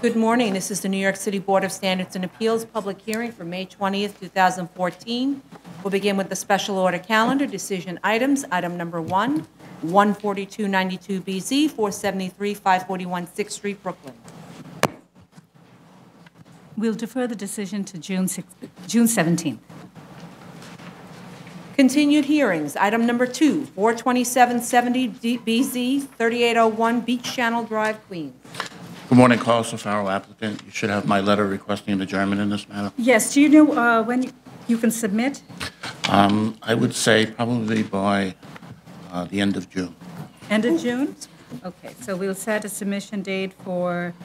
Good morning. This is the New York City Board of Standards and Appeals public hearing for May 20th, 2014. We'll begin with the special order calendar, decision items. Item number 1, 14292BZ, 473 541 6th Street, Brooklyn. We'll defer the decision to June 17th. Continued hearings. Item number 2, 42770BZ, 3801 Beach Channel Drive, Queens. Good morning, Carlos O'Farrell, applicant. You should have my letter requesting an adjournment in this matter. Yes, do you know when you can submit? I would say probably by the end of June. End of June? Okay, so we'll set a submission date for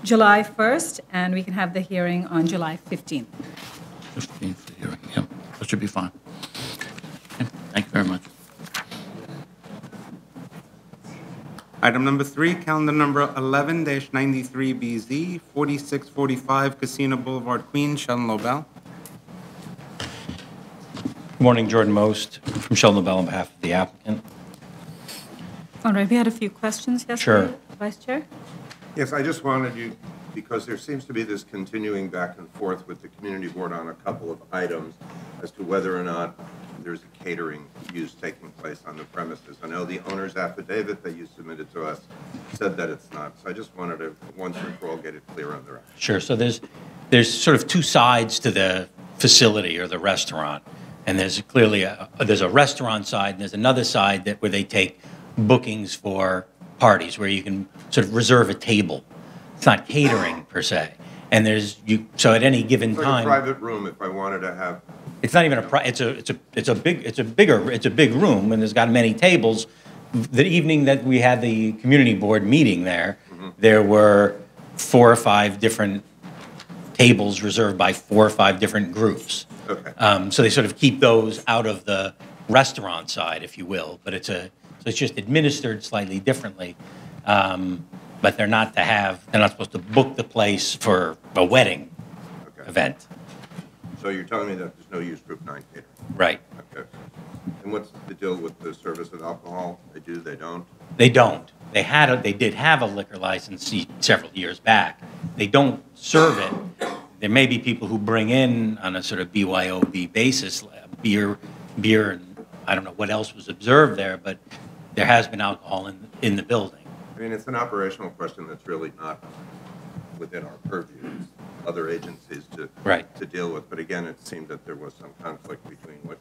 July 1st, and we can have the hearing on July 15th. 15th hearing, yeah, that should be fine. Okay. Thank you very much. Item number 3, calendar number 11-93BZ, 4645 Casino Boulevard, Queens, Sheldon Lobel. Good morning, Jordan Most from Sheldon Lobel on behalf of the applicant. All right, we had a few questions yesterday. Sure. Vice Chair? Yes, I just wanted you, because there seems to be this continuing back and forth with the community board on a couple of items as to whether or not there's a catering use taking place on the premises. I know the owner's affidavit that you submitted to us said that it's not. So I just wanted to, once and for all, get it clear on the record. Sure. So there's sort of two sides to the facility or the restaurant, and there's clearly there's a restaurant side and there's another side where they take bookings for parties where you can sort of reserve a table. It's not catering per se, and so at any given it's like time, a private room. If I wanted to have, it's not even it's a big room, and there's got many tables. The evening that we had the community board meeting there, there were 4 or 5 different tables reserved by 4 or 5 different groups. Okay. So they sort of keep those out of the restaurant side, if you will, but it's just administered slightly differently. But they're not supposed to book the place for a wedding event. so you're telling me that there's no use group 9 catering? Right. Okay. And what's the deal with the service of alcohol? They do, they don't? They don't. They did have a liquor license several years back. They don't serve it. There may be people who bring in on a sort of BYOB basis, beer, and I don't know what else was observed there, but there has been alcohol in the building. I mean, it's an operational question that's really not within our purview. It's other agencies to deal with. But again, it seemed that there was some conflict between what.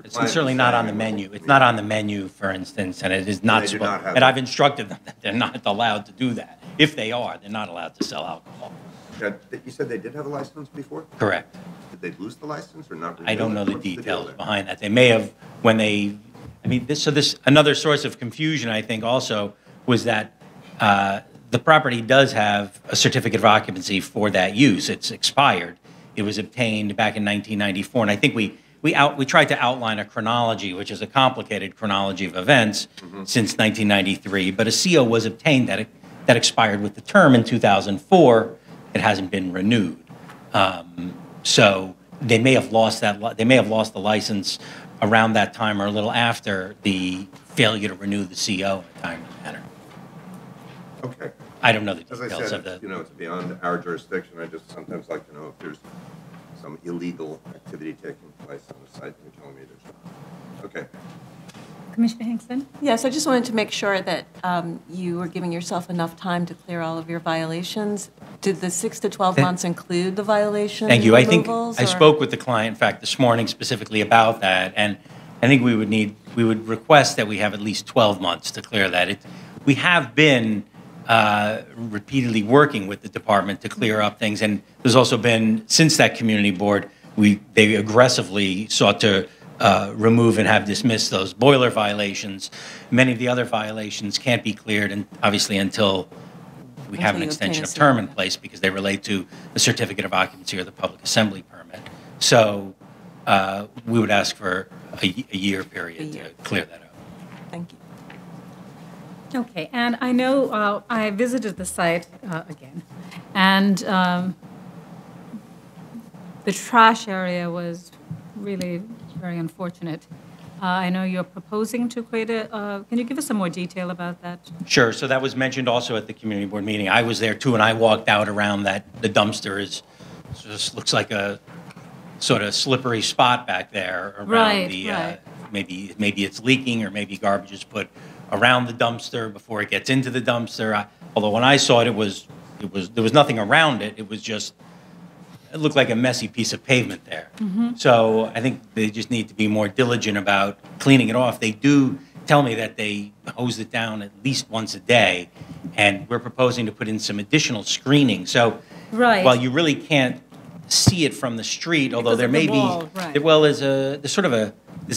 It's certainly not on the menu. It's not on the menu, for instance, and it is not. And I've instructed them that they're not allowed to do that. If they are, they're not allowed to sell alcohol. Yeah, you said they did have a license before? Correct. Did they lose the license or not? I don't know the details behind that. They may have when they. I mean, this another source of confusion, I think, also was that the property does have a certificate of occupancy for that use. It's expired. It was obtained back in 1994, and I think we tried to outline a chronology, which is a complicated chronology of events since 1993. But a CO was obtained that expired with the term in 2004. It hasn't been renewed, so they may have lost that. They may have lost the license around that time or a little after the failure to renew the CO in a timely manner. Okay. I don't know the As details I of said, the. it's beyond our jurisdiction. I just sometimes like to know if there's some illegal activity taking place on the site. You're telling me there's not. Okay. Commissioner Hinkson? Yes, I just wanted to make sure that you were giving yourself enough time to clear all of your violations. Did the 6 to 12 months include the violation? Thank you. I think removals, I spoke with the client, in fact, this morning specifically about that, and I think we would request that we have at least 12 months to clear that. We have been repeatedly working with the department to clear up things, and there's also been, since that community board, they aggressively sought to remove and have dismissed those boiler violations. Many of the other violations can't be cleared, and obviously until we have an extension of term in place, because they relate to the certificate of occupancy or the public assembly permit. So we would ask for a year period to clear that up. Thank you. Okay, and I know I visited the site again, and the trash area was really very unfortunate. I know you're proposing to create can you give us some more detail about that? Sure. So that was mentioned also at the community board meeting. I was there too, and I walked out around that. The dumpster just looks like a sort of slippery spot back there around Right, the. right. Maybe it's leaking, or maybe garbage is put around the dumpster before it gets into the dumpster. Although when I saw it, there was nothing around it. It looked like a messy piece of pavement there. So I think they just need to be more diligent about cleaning it off. They do tell me that they hose it down at least once a day, and we're proposing to put in some additional screening. So Right. while you really can't see it from the street, although Because there of the may wall, be, right. well, there's a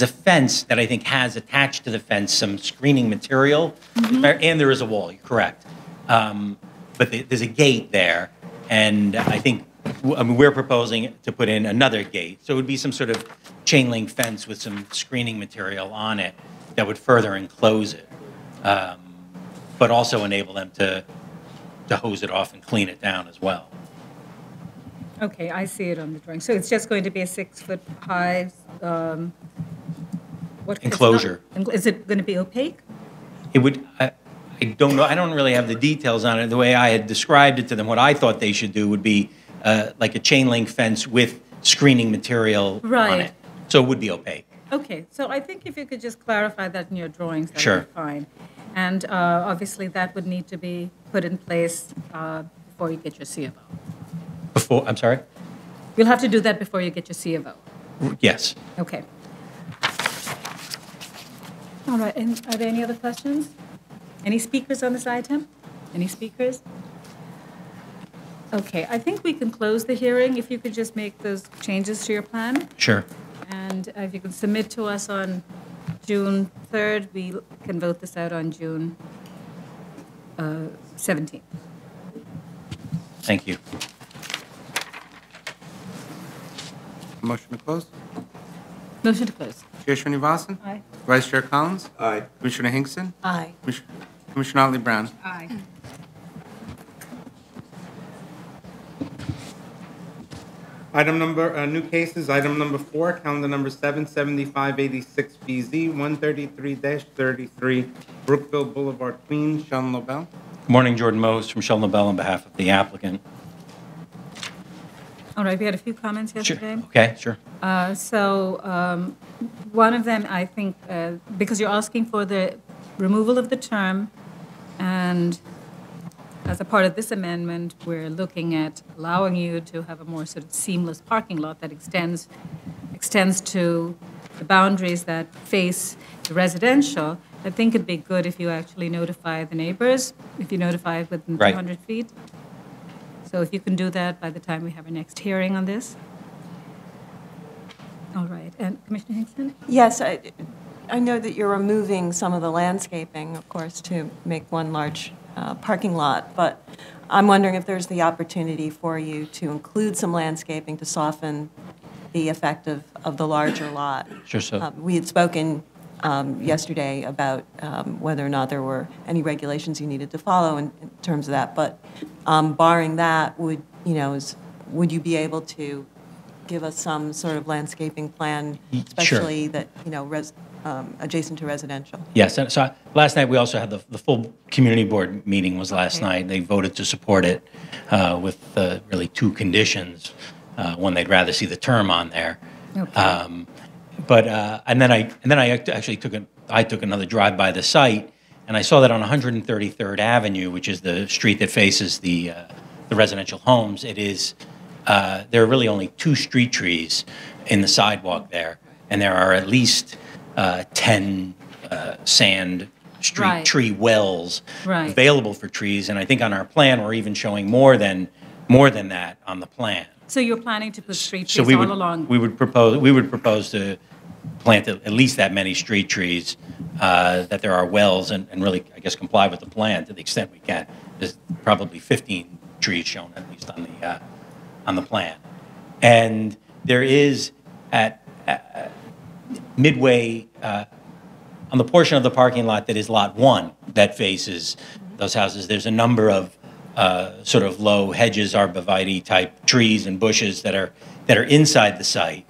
fence that I think has attached to the fence some screening material, and there is a wall. You're correct, but there's a gate there, and I think we're proposing to put in another gate. So it would be some sort of chain link fence with some screening material on it that would further enclose it, but also enable them to hose it off and clean it down as well. Okay, I see it on the drawing. So it's just going to be a 6-foot high, what? Enclosure. Is it going to be opaque? It would, I don't know, I don't really have the details on it. The way I had described it to them, what I thought they should do would be like a chain link fence with screening material on Right. it. So it would be opaque. Okay, so I think if you could just clarify that in your drawings, that Sure. would be fine. And obviously, that would need to be put in place before you get your C of O. I'm sorry? You'll have to do that before you get your C of O. Yes. Okay. All right, and are there any other questions? Any speakers on this item? Any speakers? Okay, I think we can close the hearing if you could just make those changes to your plan. Sure. And if you can submit to us on June 3rd, we can vote this out on June 17th. Thank you. Motion to close. Motion to close. Chair Srinivasan. Aye. Vice Chair Collins. Aye. Commissioner Hinkson. Aye. Commissioner Otley Brown. Aye. New cases, item number 4, calendar number 77586BZ, 133-33, Brookville Boulevard, Queens, Sheldon Lobel. Good morning, Jordan Mose from Sheldon Bell on behalf of the applicant. All right, we had a few comments Sure. yesterday. Okay, sure. One of them, I think, because you're asking for the removal of the term, and as a part of this amendment, we're looking at allowing you to have a more sort of seamless parking lot that extends to the boundaries that face the residential. I think it'd be good if you actually notify the neighbors, if you notify within Right. 200 feet. So if you can do that by the time we have our next hearing on this. All right, and Commissioner Hinkson? Yes, I know that you're removing some of the landscaping, of course, to make one large parking lot, but I'm wondering if there's the opportunity for you to include some landscaping to soften the effect of the larger lot. Sure, so. We had spoken yesterday about whether or not there were any regulations you needed to follow in terms of that, but barring that, would you be able to give us some sort of landscaping plan, Sure. especially that, adjacent to residential? Yes, and so last night, we also had the full community board meeting was last Okay. night. They voted to support it with really two conditions. One, they'd rather see the term on there. Okay. And then I actually took another drive by the site, and I saw that on 133rd Avenue, which is the street that faces the residential homes, there are really only 2 street trees in the sidewalk there, and there are at least 10 sand street Right. tree wells Right. available for trees, and I think on our plan we're even showing more than that on the plan. So you're planning to put street So trees we all would along? we would propose to plant at least that many street trees that there are wells and really, I guess, comply with the plan to the extent we can. There's probably 15 trees shown at least on the plan, and there is at midway on the portion of the parking lot that is Lot 1 that faces those houses. There's a number of sort of low hedges, arborvitae type trees and bushes that are inside the site.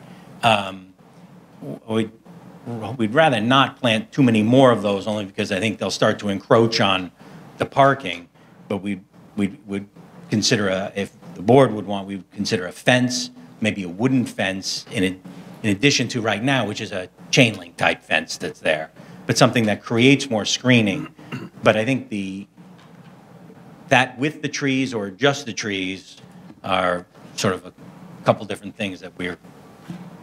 We're we'd rather not plant too many more of those, only because I think they'll start to encroach on the parking. But we would consider if the board would want, we would consider a fence, maybe a wooden fence in addition to right now, which is a chain link type fence that's there, but something that creates more screening. But I think that with the trees or just the trees are sort of a couple different things that we're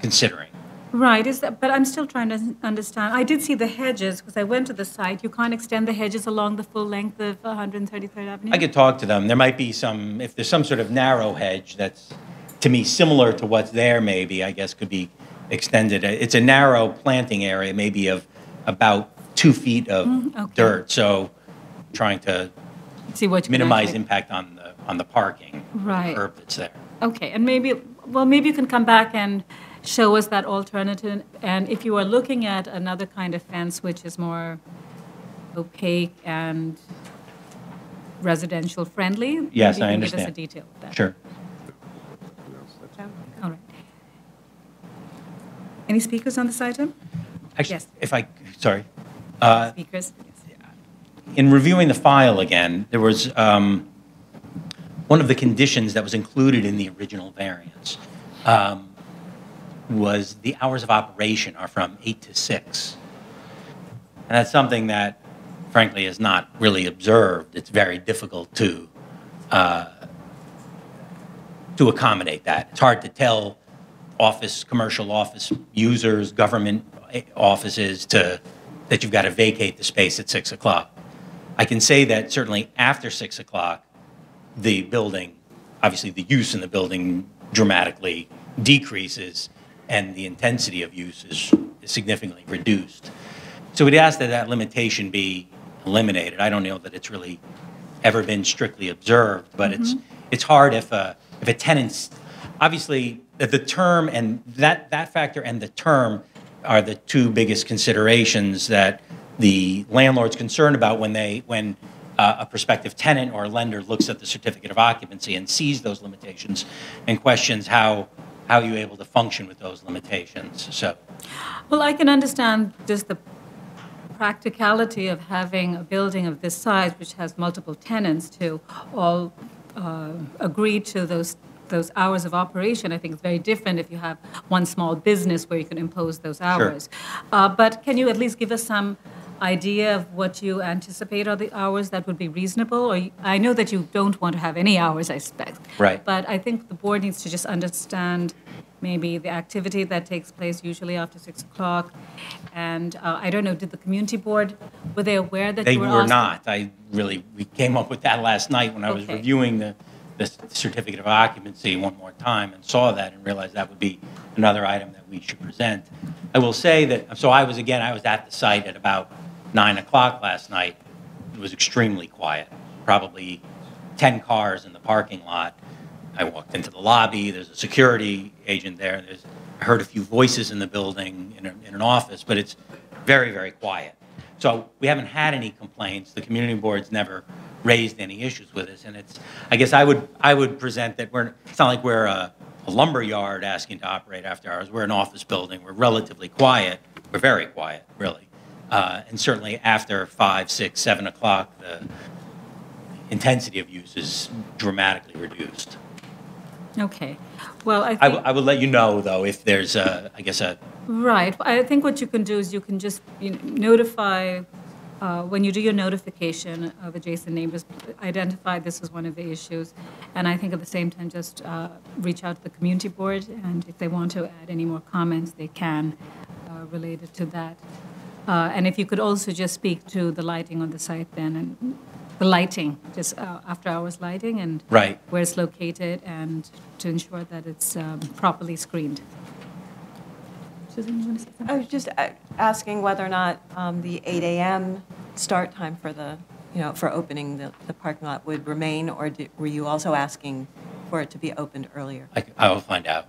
considering. Right, but I'm still trying to understand. I did see the hedges, because I went to the site. You can't extend the hedges along the full length of 133rd Avenue? I could talk to them. There might be if there's some sort of narrow hedge that's, to me, similar to what's there, maybe, I guess, could be extended. It's a narrow planting area, maybe of about 2 feet of okay. dirt, so trying to See what you can minimize actually- impact on the parking, Right. curb that's there. Okay, and maybe you can come back and show us that alternative. And if you are looking at another kind of fence, which is more opaque and residential friendly, Yes, maybe I you can give us a understand. detail of that. Sure. All right. Any speakers on this item? Actually, Yes. sorry. Speakers? Yes. In reviewing the file again, there was one of the conditions that was included in the original variance was the hours of operation are from 8 to 6. And that's something that, frankly, is not really observed. It's very difficult to accommodate that. It's hard to tell commercial office users, government offices that you've got to vacate the space at 6 o'clock. I can say that certainly after 6 o'clock, the building, obviously the use in the building dramatically decreases and the intensity of use is significantly reduced. So we'd ask that that limitation be eliminated. I don't know that it's really ever been strictly observed, but it's hard if a tenant's, obviously the term and that factor and the term are the two biggest considerations that the landlord's concerned about when a prospective tenant or a lender looks at the certificate of occupancy and sees those limitations and questions how you're able to function with those limitations. So, Well, I can understand just the practicality of having a building of this size, which has multiple tenants, to all agree to those hours of operation. I think it's very different if you have one small business where you can impose those hours. But can you at least give us some idea of what you anticipate are the hours that would be reasonable? Or I know that you don't want to have any hours, I expect. Right. But I think the board needs to just understand maybe the activity that takes place usually after 6 o'clock. And I don't know, did the community board, were they aware that they you were were asking? not. We came up with that last night when I was Okay. reviewing the certificate of occupancy one more time and saw that and realized that would be another item that we should present. I will say that, so I was at the site at about 9 o'clock last night. It was extremely quiet, probably 10 cars in the parking lot. I walked into the lobby, there's a security agent there. I heard a few voices in the building in an office, but it's very, very quiet. So we haven't had any complaints. The community board's never raised any issues with us. And I guess I would present that it's not like we're a lumber yard asking to operate after hours. We're an office building. We're relatively quiet. We're very quiet, really. And certainly after 5, 6, 7 o'clock, the intensity of use is dramatically reduced. Okay. Well, I think... I will let you know, though, if there's Right. I think what you can do is you can just notify, when you do your notification of adjacent neighbors, identify this as one of the issues. And I think at the same time, just reach out to the community board, and if they want to add any more comments, they can related to that. And if you could also just speak to the lighting on the site then, and the lighting, just after-hours lighting, and Right. where it's located, and to ensure that it's properly screened. Susan, you want to say something? I was just asking whether or not the 8 a.m. start time for for opening the parking lot would remain, or were you also asking for it to be opened earlier? I will find out.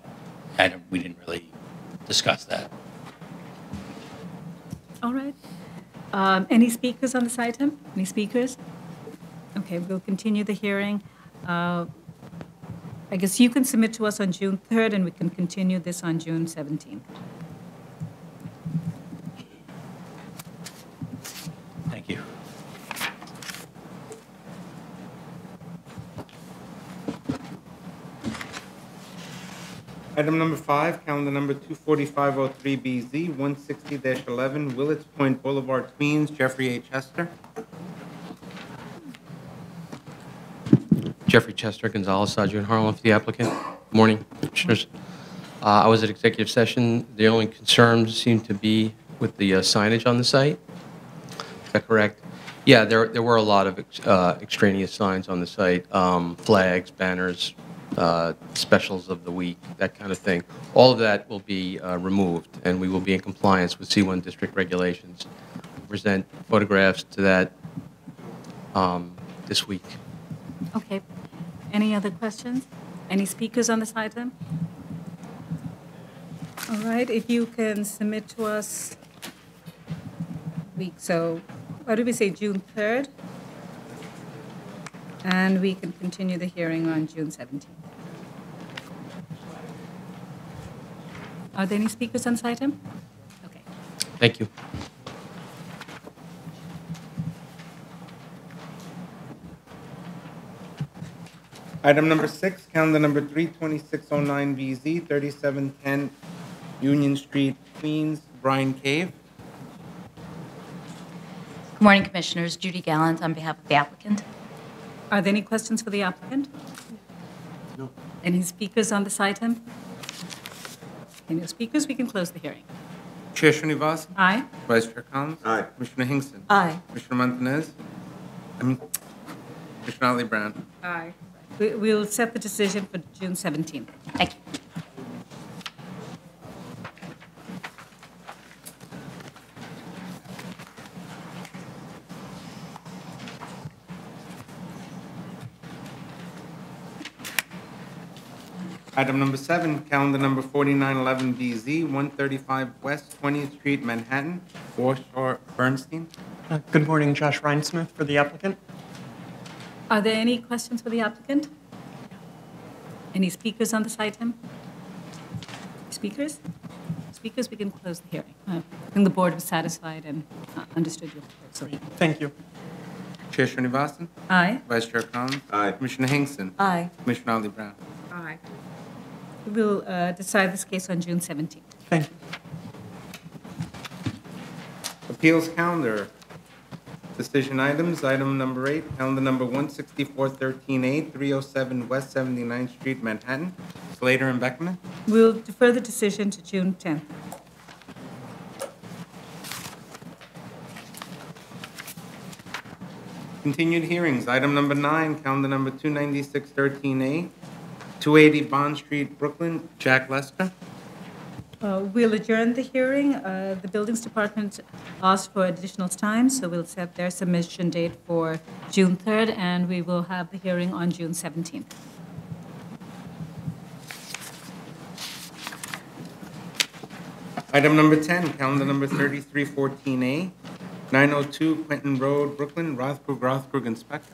We didn't really discuss that. All right. Any speakers on this item? Any speakers? Okay, we'll continue the hearing. I guess you can submit to us on June 3rd, and we can continue this on June 17th. Item number 5, calendar number 24503BZ, 160-11, Willets Point Boulevard, Queens, Jeffrey H. Hester. Jeffrey Chester, Gonzalez, Sadju, and Harlem for the applicant. Good morning, Commissioners. I was at executive session. The only concerns seem to be with the signage on the site. Is that correct? Yeah, there were a lot of extraneous signs on the site, flags, banners, specials of the week, that kind of thing. All of that will be removed, and we will be in compliance with C1 district regulations. We'll present photographs to that this week. Okay. Any other questions? Any speakers on this item? All right, if you can submit to us so what did we say, June 3rd? And we can continue the hearing on June 17th. Are there any speakers on this item? Okay. Thank you. Item number 6, calendar number 32609BZ, 3710 Union Street, Queens, Brian Cave. Good morning, Commissioners. Judy Gallant on behalf of the applicant. Are there any questions for the applicant? No. Any speakers on this item? Any speakers? We can close the hearing. Chair Srinivasan. Aye. Vice Chair Collins. Aye. Commissioner Hinkson. Aye. Commissioner Montanez. Commissioner Ali Brown. Aye. We'll set the decision for June 17th. Thank you. Item number 7, calendar number 4911BZ, 135 West 20th Street, Manhattan, Forshore Bernstein. Good morning, Josh Reinsmith for the applicant. Are there any questions for the applicant? Any speakers on this item? Speakers? Speakers, we can close the hearing. I think the board was satisfied and understood your proposal. Thank you. Chair Srinivasan. Aye. Vice Chair Collins. Aye. Commissioner Hinkson. Aye. Commissioner Ali Brown. Aye. We will decide this case on June 17th. Thank you. Appeals calendar. Decision items, item number 8, calendar number 16413A, 307 West 79th Street, Manhattan, Slater and Beckman. We'll defer the decision to June 10th. Continued hearings, item number 9, calendar number 29613A, 280 Bond Street, Brooklyn, Jack Lester. We'll adjourn the hearing. The Buildings Department asked for additional time, so we'll set their submission date for June 3rd, and we will have the hearing on June 17th. Item number 10, calendar number 3314A, 902 Quentin Road, Brooklyn, Rothkrug, and Spector.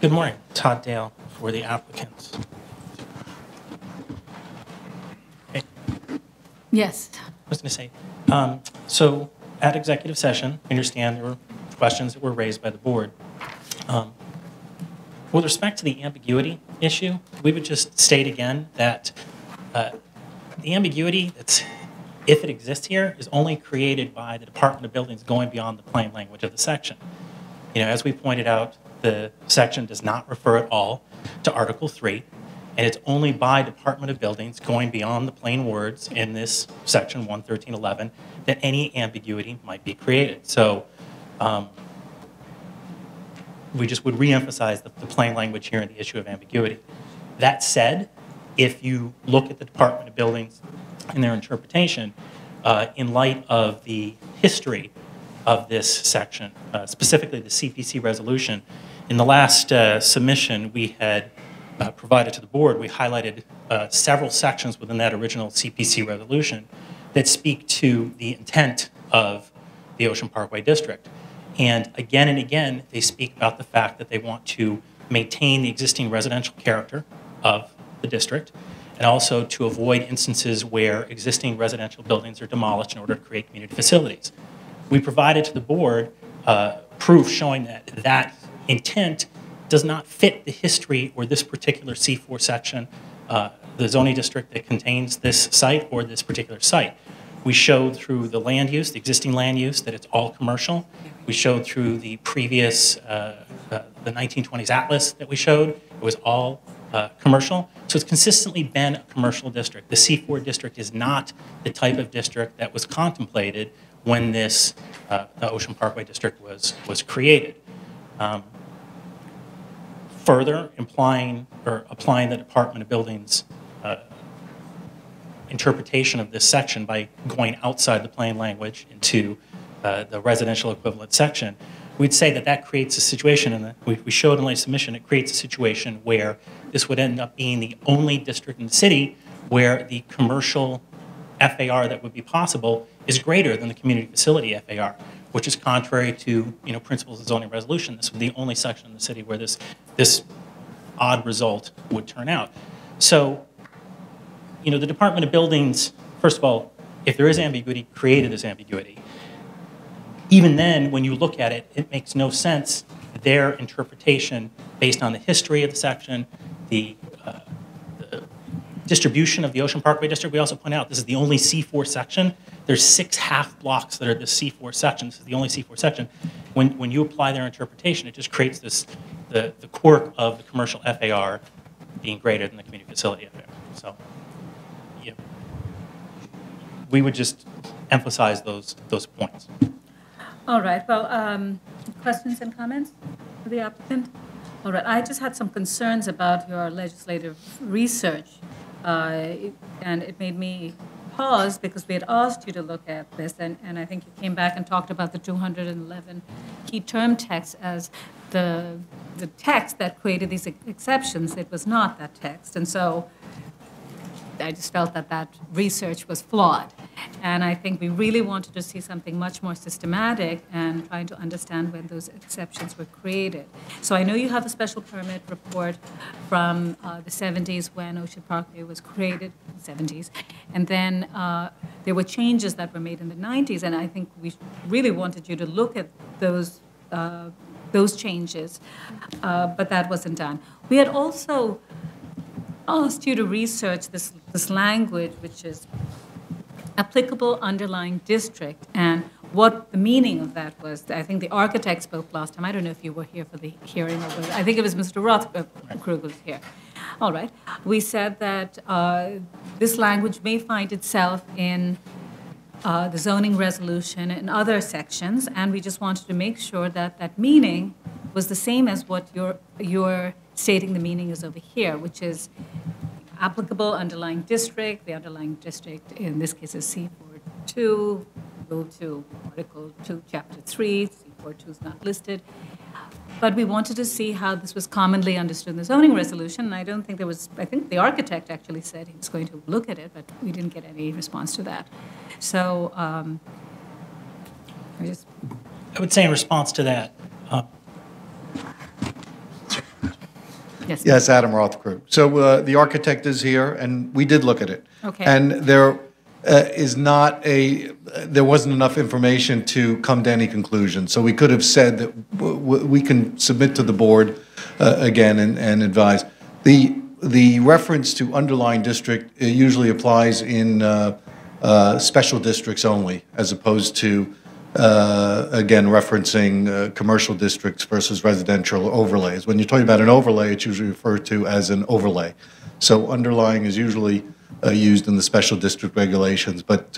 Good morning, Todd Dale for the applicants. Hey, Yes. I was going to say, so at executive session, I understand there were questions that were raised by the board. With respect to the ambiguity issue, we would just state again that the ambiguity that's, if it exists here, is only created by the Department of Buildings going beyond the plain language of the section. You know, as we pointed out, the section does not refer at all to Article 3, and it's only by Department of Buildings going beyond the plain words in this section 11311 that any ambiguity might be created. So we just would reemphasize the plain language here and the issue of ambiguity. That said, if you look at the Department of Buildings and their interpretation, in light of the history of this section, specifically the CPC resolution, in the last submission we had provided to the board, we highlighted several sections within that original CPC resolution that speak to the intent of the Ocean Parkway District. And again, they speak about the fact that they want to maintain the existing residential character of the district, and also to avoid instances where existing residential buildings are demolished in order to create community facilities. We provided to the board proof showing that that intent does not fit the history or this particular C4 section, the zoning district that contains this site or this particular site. We showed through the land use, the existing land use, that it's all commercial. We showed through the previous, the 1920s atlas that we showed, it was all commercial. So it's consistently been a commercial district. The C4 district is not the type of district that was contemplated when this, the Ocean Parkway district was created. Further, implying or applying the Department of Buildings interpretation of this section by going outside the plain language into the residential equivalent section, we'd say that that creates a situation, and we showed in late submission, it creates a situation where this would end up being the only district in the city where the commercial FAR that would be possible is greater than the community facility FAR, which is contrary to principles of zoning resolution. This would be the only section in the city where this odd result would turn out. So, the Department of Buildings, first of all, if there is ambiguity, created this ambiguity. Even then, when you look at it, it makes no sense, their interpretation based on the history of the section, the distribution of the Ocean Parkway District. We also point out this is the only C4 section. There's 6 half blocks that are the C4 section. This is the only C4 section. When you apply their interpretation, it just creates this, the quirk of the commercial FAR being greater than the community facility FAR. So, yeah, we would just emphasize those points. All right, well, questions and comments for the applicant? All right, I just had some concerns about your legislative research, and it made me pause because we had asked you to look at this, and I think you came back and talked about the 211 key term text as the text that created these exceptions. It was not that text, and so I just felt that that research was flawed. And I think we really wanted to see something much more systematic and trying to understand when those exceptions were created. So I know you have a special permit report from the 70s when Ocean Parkway was created, 70s. And then there were changes that were made in the 90s, and I think we really wanted you to look at those changes, but that wasn't done. We had also asked you to research this language, which is applicable underlying district, and what the meaning of that was. I think the architect spoke last time. I don't know if you were here for the hearing, or I think it was Mr. Rothkrug was here. All right. We said that this language may find itself in the zoning resolution and other sections, and we just wanted to make sure that that meaning was the same as what you're stating the meaning is over here, which is applicable underlying district. The underlying district in this case is C42, go to Article 2, Chapter 3. C42 is not listed. But we wanted to see how this was commonly understood in the zoning resolution, and I don't think there was, I think the architect actually said he was going to look at it, but we didn't get any response to that. So I would say in response to that, Yes, Adam Rothkrug. So the architect is here, and we did look at it. Okay. And there wasn't enough information to come to any conclusion. So we could have said that we can submit to the board again and advise. The reference to underlying district usually applies in special districts only, as opposed to again, referencing commercial districts versus residential overlays. When you're talking about an overlay, it's usually referred to as an overlay. So underlying is usually used in the special district regulations. But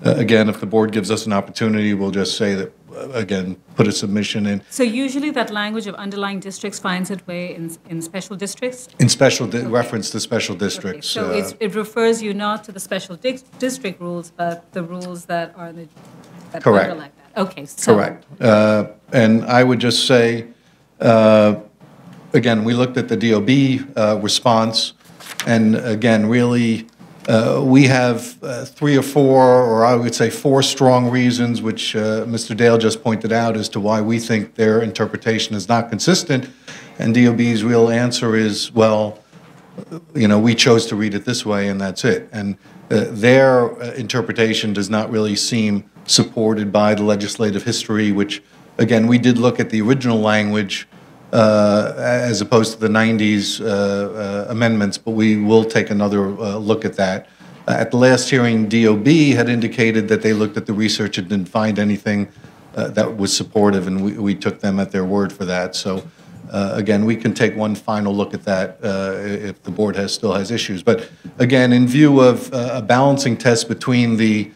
again, if the board gives us an opportunity, we'll just say that, again, put a submission in. So usually that language of underlying districts finds its way in special districts? In special, reference to special districts. Okay. So it refers you not to the special district rules, but the rules that are the that correct. Like that. Okay. So. Correct. And I would just say, again, we looked at the DOB response, and again, really, we have 3 or 4, or I would say 4 strong reasons, which Mr. Dale just pointed out, as to why we think their interpretation is not consistent. And DOB's real answer is, well, we chose to read it this way, and that's it. And their interpretation does not really seem supported by the legislative history, which, again, we did look at the original language as opposed to the 90s amendments, but we will take another look at that. At the last hearing, DOB had indicated that they looked at the research and didn't find anything that was supportive, and we took them at their word for that. So again, we can take one final look at that if the board still has issues. But again, in view of a balancing test between the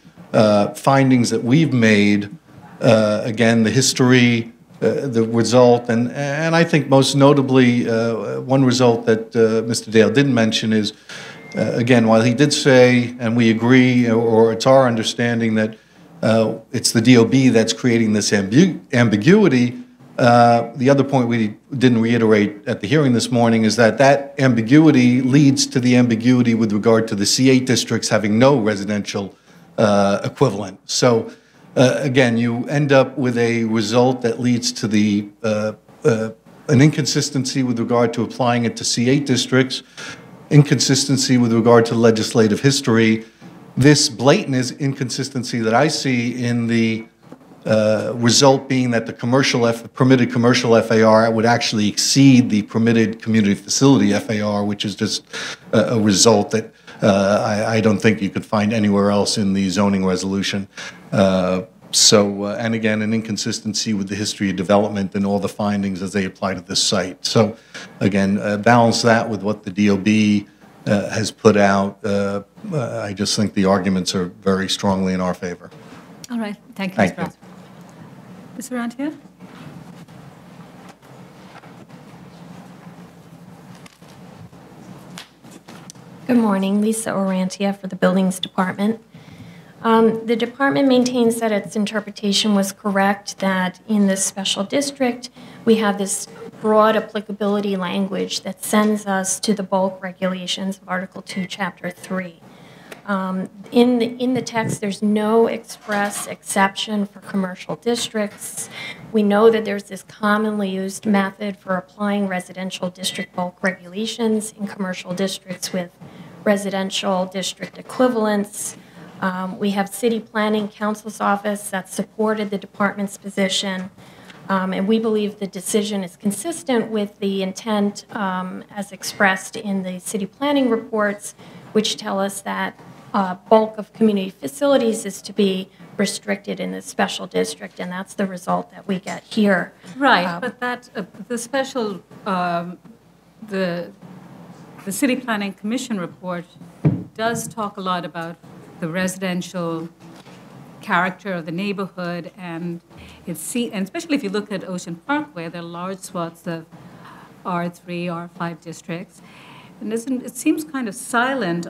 findings that we've made, again, the history, the result, and I think most notably, one result that Mr. Dale didn't mention is, again, while he did say, and we agree, or it's our understanding that it's the DOB that's creating this ambiguity, the other point we didn't reiterate at the hearing this morning is that that ambiguity leads to the ambiguity with regard to the C8 districts having no residential equivalent. So again, you end up with a result that leads to the an inconsistency with regard to applying it to C8 districts, inconsistency with regard to legislative history. This blatant inconsistency that I see in the result being that the permitted commercial FAR would actually exceed the permitted community facility FAR, which is just a result that I don't think you could find anywhere else in the zoning resolution. And again, an inconsistency with the history of development and all the findings as they apply to this site. So again, balance that with what the DOB has put out. I just think the arguments are very strongly in our favor. All right. Thank you, Thank Mr. you. Ross. Mr. Rantia? Good morning, Lisa Orantia for the Buildings Department. The department maintains that its interpretation was correct, that in this special district, we have this broad applicability language that sends us to the bulk regulations of Article 2, Chapter 3. In the text, there's no express exception for commercial districts. We know that there's this commonly used method for applying residential district bulk regulations in commercial districts with residential district equivalents. We have City Planning Council's office that supported the department's position, and we believe the decision is consistent with the intent as expressed in the city planning reports, which tell us that bulk of community facilities is to be restricted in the special district, and that's the result that we get here. Right, but that the special, the City Planning Commission report does talk a lot about the residential character of the neighborhood, and and especially if you look at Ocean Parkway, there are large swaths of R3, R5 districts, and it seems kind of silent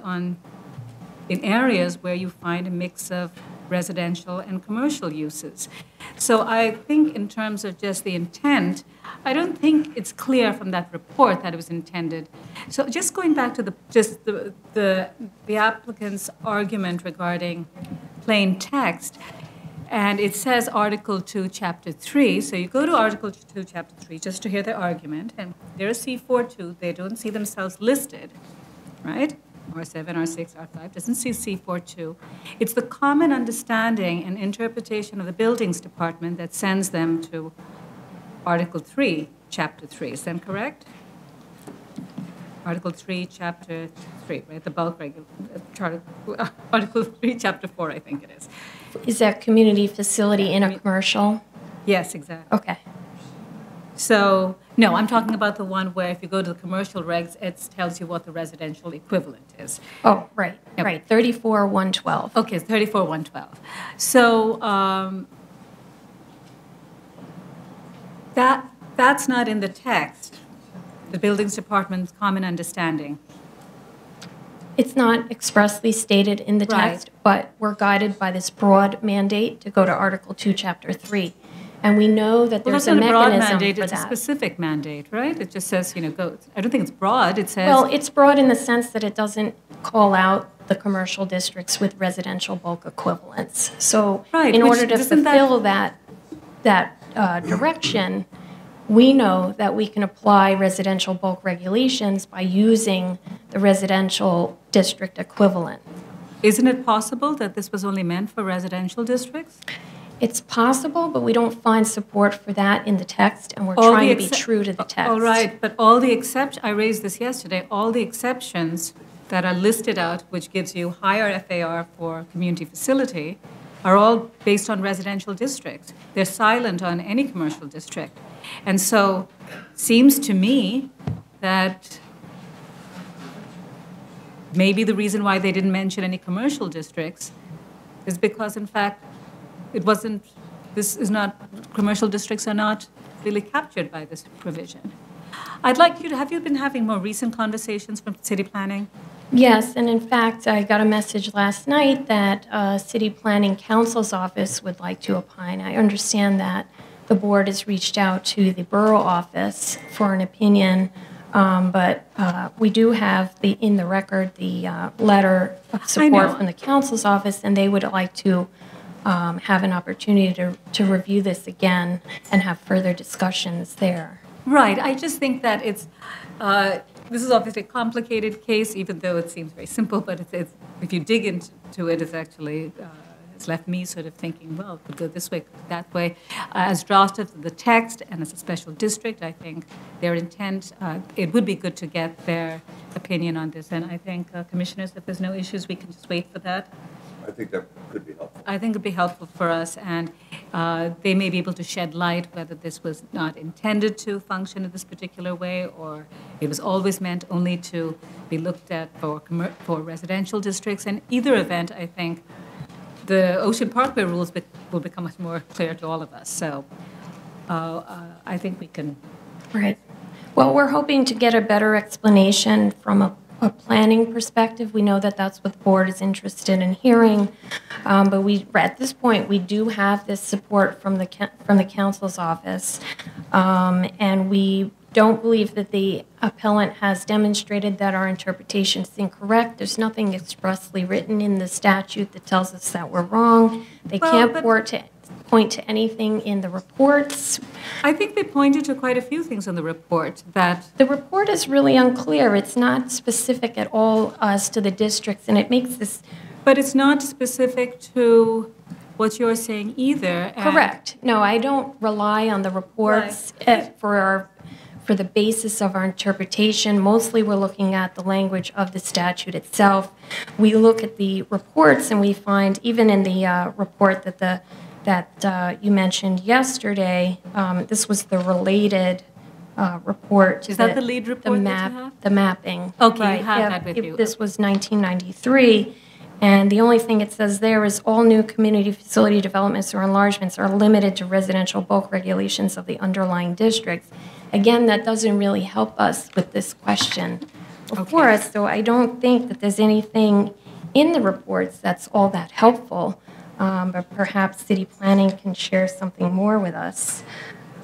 in areas where you find a mix of residential and commercial uses. So I think in terms of just the intent, I don't think it's clear from that report that it was intended. So just going back to the applicant's argument regarding plain text, and it says Article 2, Chapter 3. So you go to Article 2, Chapter 3 just to hear their argument, and they're a C42. They don't see themselves listed, right? R7, R6, R5, doesn't see C42. It's the common understanding and interpretation of the Buildings Department that sends them to Article 3, Chapter 3. Is that correct? Article 3, Chapter 3, right? The bulk Article 3, Chapter 4, I think it is. Is that community facility in a commercial? Yes, exactly. Okay. So, no, I'm talking about the one where if you go to the commercial regs, it tells you what the residential equivalent is. Oh, right, Yep. right, 34,112. Okay, 34,112. So that's not in the text, the Buildings Department's common understanding. It's not expressly stated in the Right. text, but we're guided by this broad mandate to go to Article 2, Chapter 3. And we know that Well, there's that's a not a broad mechanism mandate, for it's a that. specific mandate, right? It just says, go, I don't think it's broad, it says. Well, it's broad in the sense that it doesn't call out the commercial districts with residential bulk equivalents. So Right, in which order to doesn't that- fulfill that direction, we know that we can apply residential bulk regulations by using the residential district equivalent. Isn't it possible that this was only meant for residential districts? It's possible, but we don't find support for that in the text, and we're All trying the to be true to the text. All right, but all the I raised this yesterday, all the exceptions that are listed out, which gives you higher FAR for community facility, are all based on residential districts. They're silent on any commercial district. And so, seems to me that maybe the reason why they didn't mention any commercial districts is because, in fact, commercial districts are not really captured by this provision. I'd like you to, have you been having more recent conversations from city planning? Yes, and in fact, I got a message last night that City Planning Council's office would like to opine. I understand that the board has reached out to the borough office for an opinion, but we do have in the record the letter of support from the council's office, and they would like to have an opportunity to review this again and have further discussions there. Right. I just think that this is obviously a complicated case, even though it seems very simple, but if you dig into it, it's actually, it's left me sort of thinking, well, it could go this way, could go that way. As drafted the text and as a special district, I think their intent, it would be good to get their opinion on this. And I think, commissioners, if there's no issues, we can just wait for that. I think that could be helpful. I think it would be helpful for us, and they may be able to shed light whether this was not intended to function in this particular way, or it was always meant only to be looked at for residential districts. In either event, I think the Ocean Parkway rules will become much more clear to all of us. So I think we can. Right. Well, we're hoping to get a better explanation from a planning perspective. We know that that's what the board is interested in hearing, but at this point we do have this support from the council's office, and we don't believe that the appellant has demonstrated that our interpretation is incorrect. There's nothing expressly written in the statute that tells us that we're wrong. They can't point to anything in the reports. I think they pointed to quite a few things in the report that... The report is really unclear. It's not specific at all as to the districts, and it makes this... But it's not specific to what you're saying either. Correct. No, I don't rely on the reports for the basis of our interpretation. Mostly we're looking at the language of the statute itself. We look at the reports, and we find, even in the report that you mentioned yesterday, this was the related report. Is that the lead report that you have? The mapping. Okay, right. you have that with you. This was 1993, and the only thing it says there is all new community facility developments or enlargements are limited to residential bulk regulations of the underlying districts. Again, that doesn't really help us with this question before us, so I don't think that there's anything in the reports that's all that helpful. But perhaps city planning can share something more with us.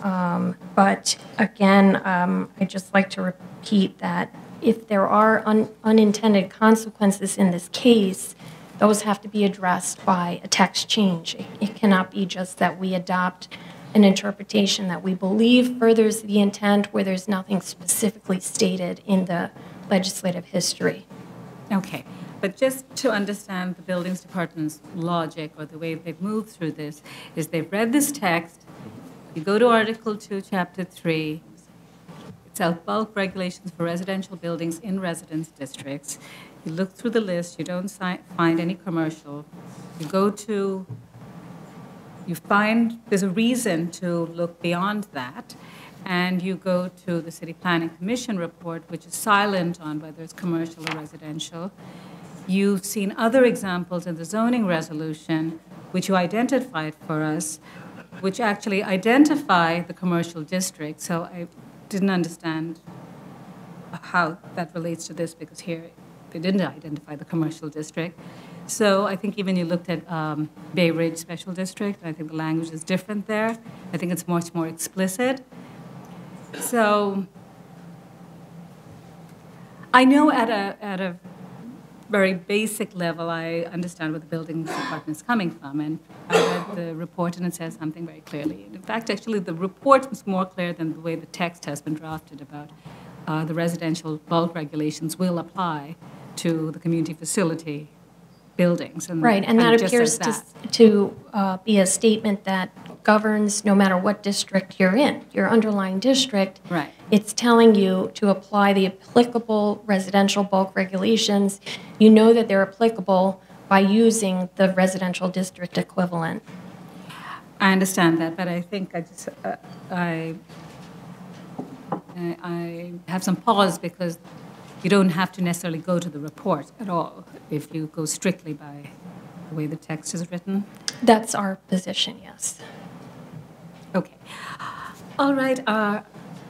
But again, I'd just like to repeat that if there are unintended consequences in this case, those have to be addressed by a text change. It cannot be just that we adopt an interpretation that we believe furthers the intent where there's nothing specifically stated in the legislative history. Okay. But just to understand the Buildings Department's logic, or the way they've moved through this, is they've read this text, you go to Article 2, Chapter 3, it's out bulk regulations for residential buildings in residence districts. You look through the list, you don't find any commercial. You find there's a reason to look beyond that, and you go to the City Planning Commission report, which is silent on whether it's commercial or residential. You've seen other examples in the zoning resolution, which you identified for us, which actually identify the commercial district. So I didn't understand how that relates to this, because here they didn't identify the commercial district. So I think even you looked at Bay Ridge Special District, I think the language is different there. I think it's much more explicit. So I know at a very basic level, I understand where the building department is coming from, and I read the report and it says something very clearly. In fact, actually, the report was more clear than the way the text has been drafted about the residential bulk regulations will apply to the community facility buildings. And Right, and kind that of just appears says that. to be a statement that governs no matter what district you're in, your underlying district. Right. It's telling you to apply the applicable residential bulk regulations. You know that they're applicable by using the residential district equivalent. I understand that, but I think I have some pause because you don't have to necessarily go to the report at all if you go strictly by the way the text is written. That's our position, yes. Okay. All right.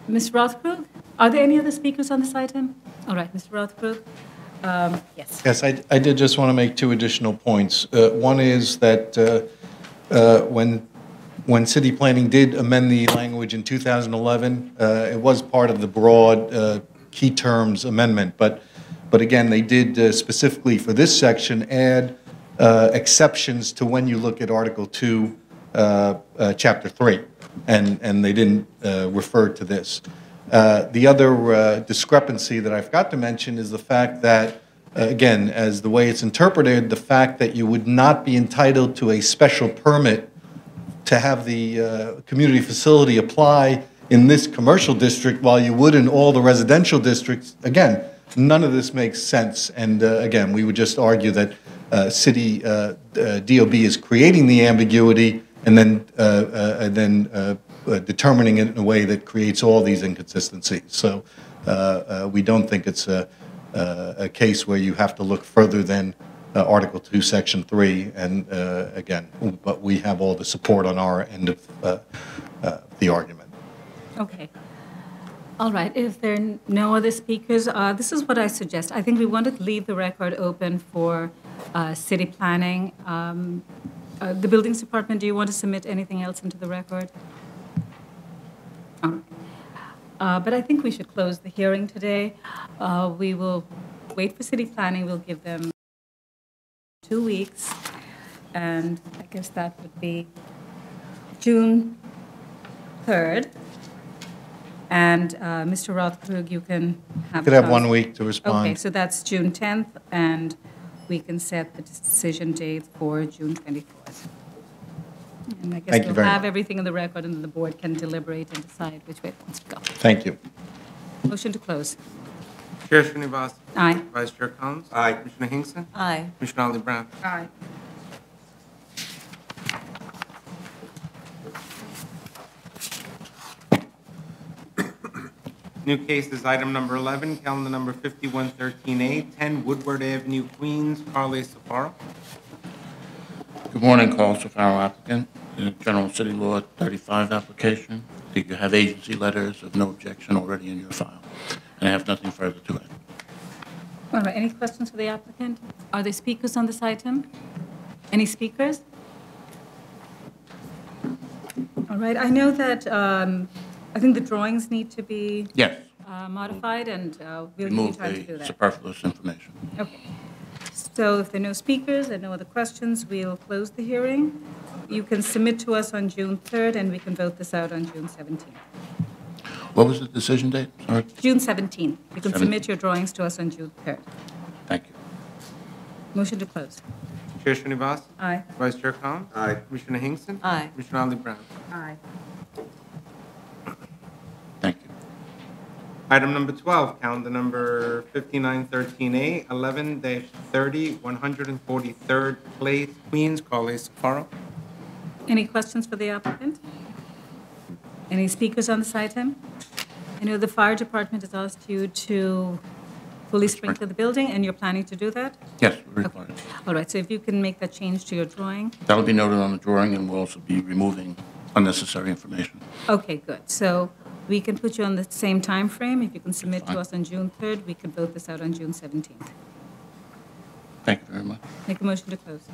Ms. Rothkrug, are there any other speakers on this item? All right, Mr. Rothkrug. Yes. Yes, I did just want to make two additional points. One is that when city planning did amend the language in 2011, it was part of the broad key terms amendment. But again, they did specifically for this section add exceptions to when you look at Article 2, Chapter 3, and they didn't refer to this. The other discrepancy that I forgot to mention is the fact that, again, as the way it's interpreted, the fact that you would not be entitled to a special permit to have the community facility apply in this commercial district while you would in all the residential districts, again, none of this makes sense. And again, we would just argue that city DOB is creating the ambiguity and then determining it in a way that creates all these inconsistencies. So we don't think it's a case where you have to look further than Article 2, Section 3. And again, but we have all the support on our end of the argument. Okay. All right. If there are no other speakers, this is what I suggest. I think we want to leave the record open for city planning. The Buildings Department, do you want to submit anything else into the record? All right. But I think we should close the hearing today. We will wait for city planning. We'll give them 2 weeks. And I guess that would be June 3rd. And Mr. Rothkrug, you can have... Could have 1 week to respond. Okay, so that's June 10th, and we can set the decision date for June 24th. And I guess Thank you we'll very have much. everything in the record, and then the board can deliberate and decide which way it wants to go. Thank you. Motion to close. Chair Srinivasan. Aye. Vice Chair Collins. Aye. Commissioner Hinkson. Aye. Commissioner Ali Brown. Aye. New case is item number 11, calendar number 5113A, 10 Woodward Avenue, Queens, Carly Safaro. Good morning, Carl Safaro applicant. General City Law 35 application. I think you have agency letters of no objection already in your file. And I have nothing further to add. All right, any questions for the applicant? Are there speakers on this item? Any speakers? All right, I know that, I think the drawings need to be Yes. modified, and we'll give you Remove time to do the that. superfluous information. Okay. So if there are no speakers and no other questions, we'll close the hearing. You can submit to us on June 3rd, and we can vote this out on June 17th. What was the decision date? Sorry. June 17th. You can 17th. submit your drawings to us on June 3rd. Thank you. Motion to close. Chair Srinivasan. Aye. Vice Chair Collins. Aye. Commissioner Hinkson. Aye. Commissioner Ali Brown. Aye. Thank you. Item number 12, calendar number 5913A, 11-30, 143rd Place, Queens, Carly Safaro. Any questions for the applicant? Any speakers on this item? I know the fire department has asked you to fully sprinkler the building, and you're planning to do that? Yes, we're required. All right, so if you can make that change to your drawing. That'll be noted on the drawing, and we'll also be removing unnecessary information. Okay, good. So we can put you on the same time frame. If you can submit to Fine. us on June 3rd, we can vote this out on June 17th. Thank you very much. Make a motion to close.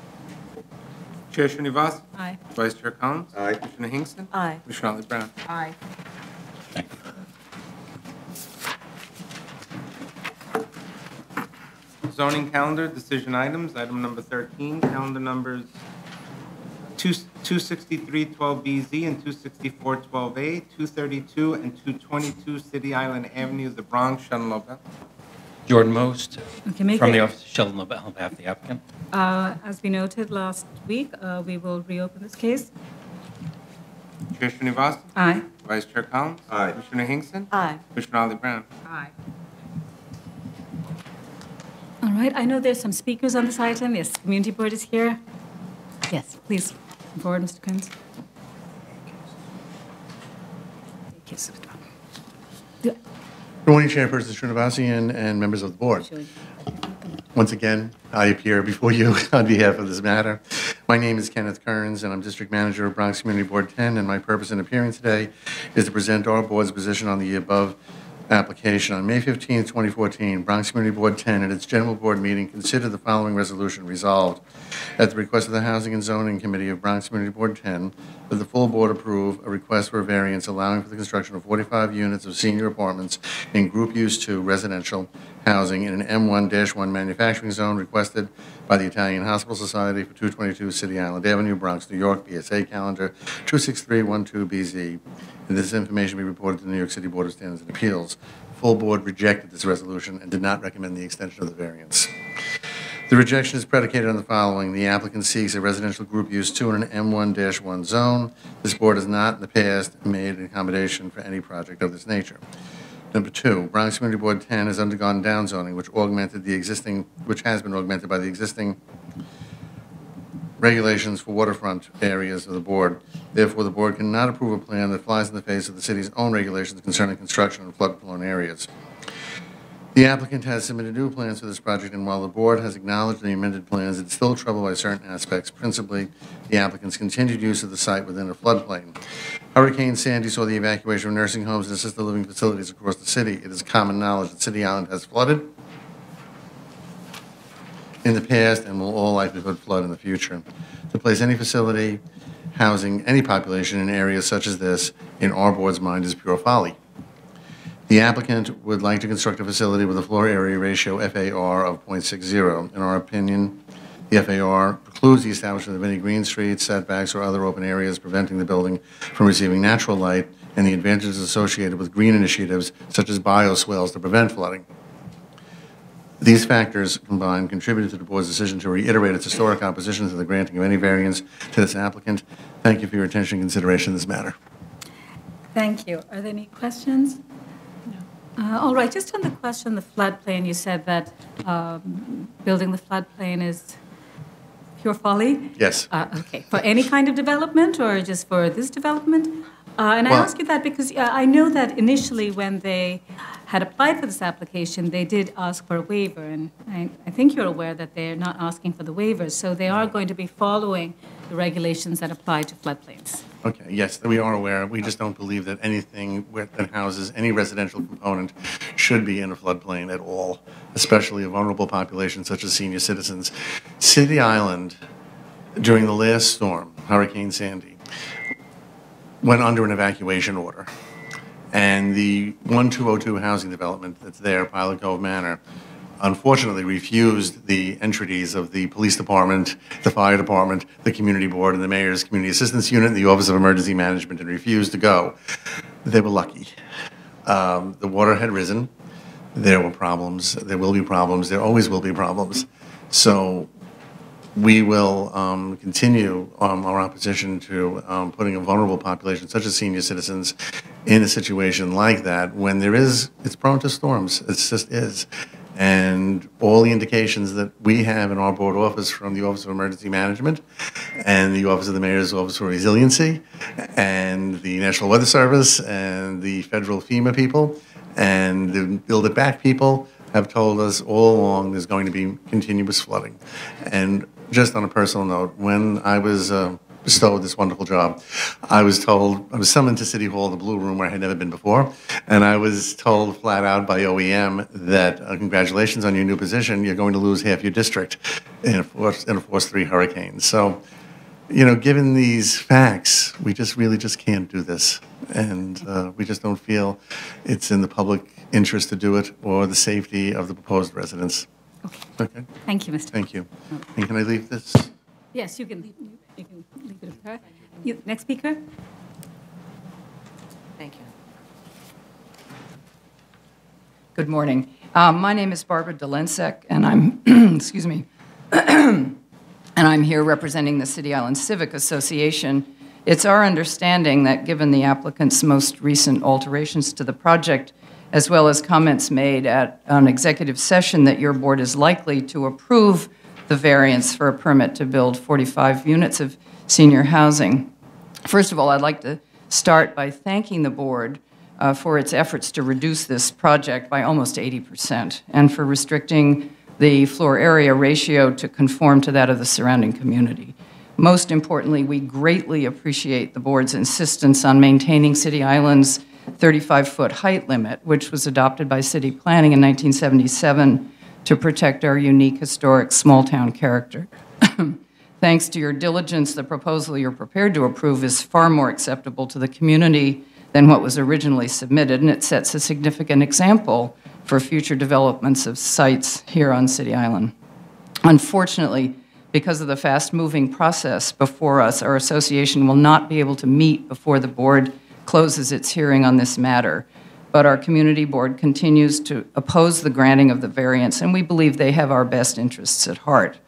Chair Srinivasan. Aye. Vice Chair Collins. Aye. Commissioner Hinkson. Aye. Commissioner Ali Brown. Aye. Thank you. Zoning calendar, decision items, item number 13, calendar numbers 26312BZ and 26412A, 232 and 222 City Island Avenue, the Bronx, Shun Lobel. Jordan Most, Okay, make from the it, office of Sheldon LaBelle, on behalf of the applicant. as we noted last week, we will reopen this case. Chair Srinivasan? Aye. Vice Chair Collins? Aye. Commissioner Hinkson? Aye. Commissioner Ollie Brown? Aye. All right, I know there's some speakers on this item. Yes, community board is here. Yes, please, come forward, Mr. Coons. Good morning, Chairperson Srinivasan and members of the board. Once again, I appear before you on behalf of this matter. My name is Kenneth Kearns, and I'm District Manager of Bronx Community Board 10, and my purpose in appearing today is to present our board's position on the above application. On May 15, 2014, Bronx Community Board 10, at its general board meeting, considered the following resolution: resolved at the request of the Housing and Zoning Committee of Bronx Community Board 10, that the full board approve a request for a variance allowing for the construction of 45 units of senior apartments in Group Use 2 residential housing in an M1-1 manufacturing zone requested by the Italian Hospital Society for 222 City Island Avenue, Bronx, New York, BSA calendar 26312BZ. And this information be reported to the New York City Board of Standards and Appeals. The full board rejected this resolution and did not recommend the extension of the variance. The rejection is predicated on the following. The applicant seeks a residential group use 2 in an M1-1 zone. This board has not in the past made an accommodation for any project of this nature. Number 2, Bronx Community Board 10 has undergone downzoning, which has been augmented by the existing regulations for waterfront areas of the board. Therefore, the board cannot approve a plan that flies in the face of the city's own regulations concerning construction in flood-prone areas. The applicant has submitted new plans for this project, and while the board has acknowledged the amended plans, it's still troubled by certain aspects, principally the applicant's continued use of the site within a floodplain. Hurricane Sandy saw the evacuation of nursing homes and assisted living facilities across the city. It is common knowledge that City Island has flooded in the past and will all likelihood flood in the future. To place any facility housing any population in areas such as this, in our board's mind, is pure folly. The applicant would like to construct a facility with a floor area ratio FAR of 0.60. In our opinion, the FAR precludes the establishment of any green streets, setbacks, or other open areas preventing the building from receiving natural light and the advantages associated with green initiatives such as bioswales to prevent flooding. These factors combined contributed to the board's decision to reiterate its historic opposition to the granting of any variance to this applicant. Thank you for your attention and consideration in this matter. Thank you. Are there any questions? All right, just on the question, the floodplain, you said that building the floodplain is pure folly? Yes. Okay, for any kind of development or just for this development? And I Well- ask you that because I know that initially when they had applied for this application, they did ask for a waiver, and I think you're aware that they're not asking for the waivers, so they are going to be following the regulations that apply to floodplains. Okay, yes, we are aware. We just don't believe that anything that houses any residential component should be in a floodplain at all, especially a vulnerable population such as senior citizens. City Island, during the last storm, Hurricane Sandy, went under an evacuation order. And the 1202 housing development that's there, Pilot Cove Manor, unfortunately refused the entreaties of the police department, the fire department, the community board, and the mayor's community assistance unit, and the Office of Emergency Management, and refused to go. They were lucky. The water had risen. There were problems. There will be problems. There always will be problems. So we will continue our opposition to putting a vulnerable population, such as senior citizens, in a situation like that when it's prone to storms. It just is. And all the indications that we have in our board office from the Office of Emergency Management and the Office of the Mayor's Office for Resiliency and the National Weather Service and the federal FEMA people and the Build It Back people have told us all along there's going to be continuous flooding. And just on a personal note, when I was bestowed this wonderful job, I was summoned to City Hall, the Blue Room, where I had never been before, and I was told flat out by OEM that congratulations on your new position, you're going to lose half your district in a Force 3 hurricane. So, given these facts, we really just can't do this, and we just don't feel it's in the public interest to do it or the safety of the proposed residents. Okay. Thank you, Mr. Thank you. And can I leave this? Yes, you can leave it with her. Next speaker? Thank you. Good morning. My name is Barbara Delensek, and I'm, excuse me, and I'm here representing the City Island Civic Association. It's our understanding that given the applicant's most recent alterations to the project, as well as comments made at an executive session, that your board is likely to approve the variance for a permit to build 45 units of senior housing. First of all, I'd like to start by thanking the board for its efforts to reduce this project by almost 80% and for restricting the floor area ratio to conform to that of the surrounding community. Most importantly, we greatly appreciate the board's insistence on maintaining City Island's 35-foot height limit, which was adopted by city planning in 1977 to protect our unique historic small-town character. Thanks to your diligence, the proposal you're prepared to approve is far more acceptable to the community than what was originally submitted, and it sets a significant example for future developments of sites here on City Island. Unfortunately, because of the fast-moving process before us, our association will not be able to meet before the board closes its hearing on this matter. But our community board continues to oppose the granting of the variance, and we believe they have our best interests at heart.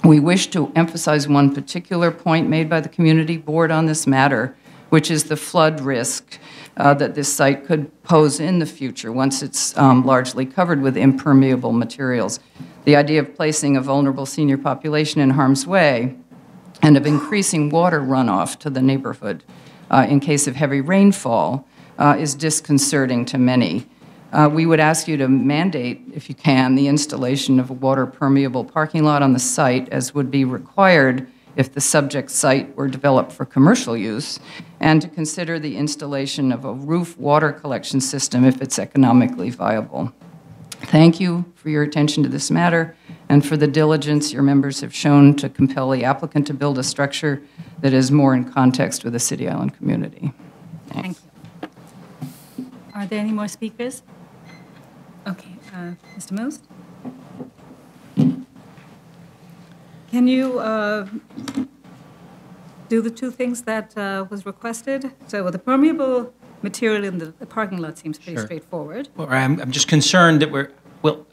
We wish to emphasize one particular point made by the community board on this matter, which is the flood risk that this site could pose in the future once it's largely covered with impermeable materials. The idea of placing a vulnerable senior population in harm's way and of increasing water runoff to the neighborhood in case of heavy rainfall is disconcerting to many. We would ask you to mandate, if you can, the installation of a water-permeable parking lot on the site, as would be required if the subject site were developed for commercial use, and to consider the installation of a roof water collection system if it's economically viable. Thank you for your attention to this matter and for the diligence your members have shown to compel the applicant to build a structure that is more in context with the City Island community. Thank you. Are there any more speakers? Okay, Mr. Most? Can you do the two things that was requested? So the permeable material in the parking lot seems pretty straightforward. Well, I'm just concerned that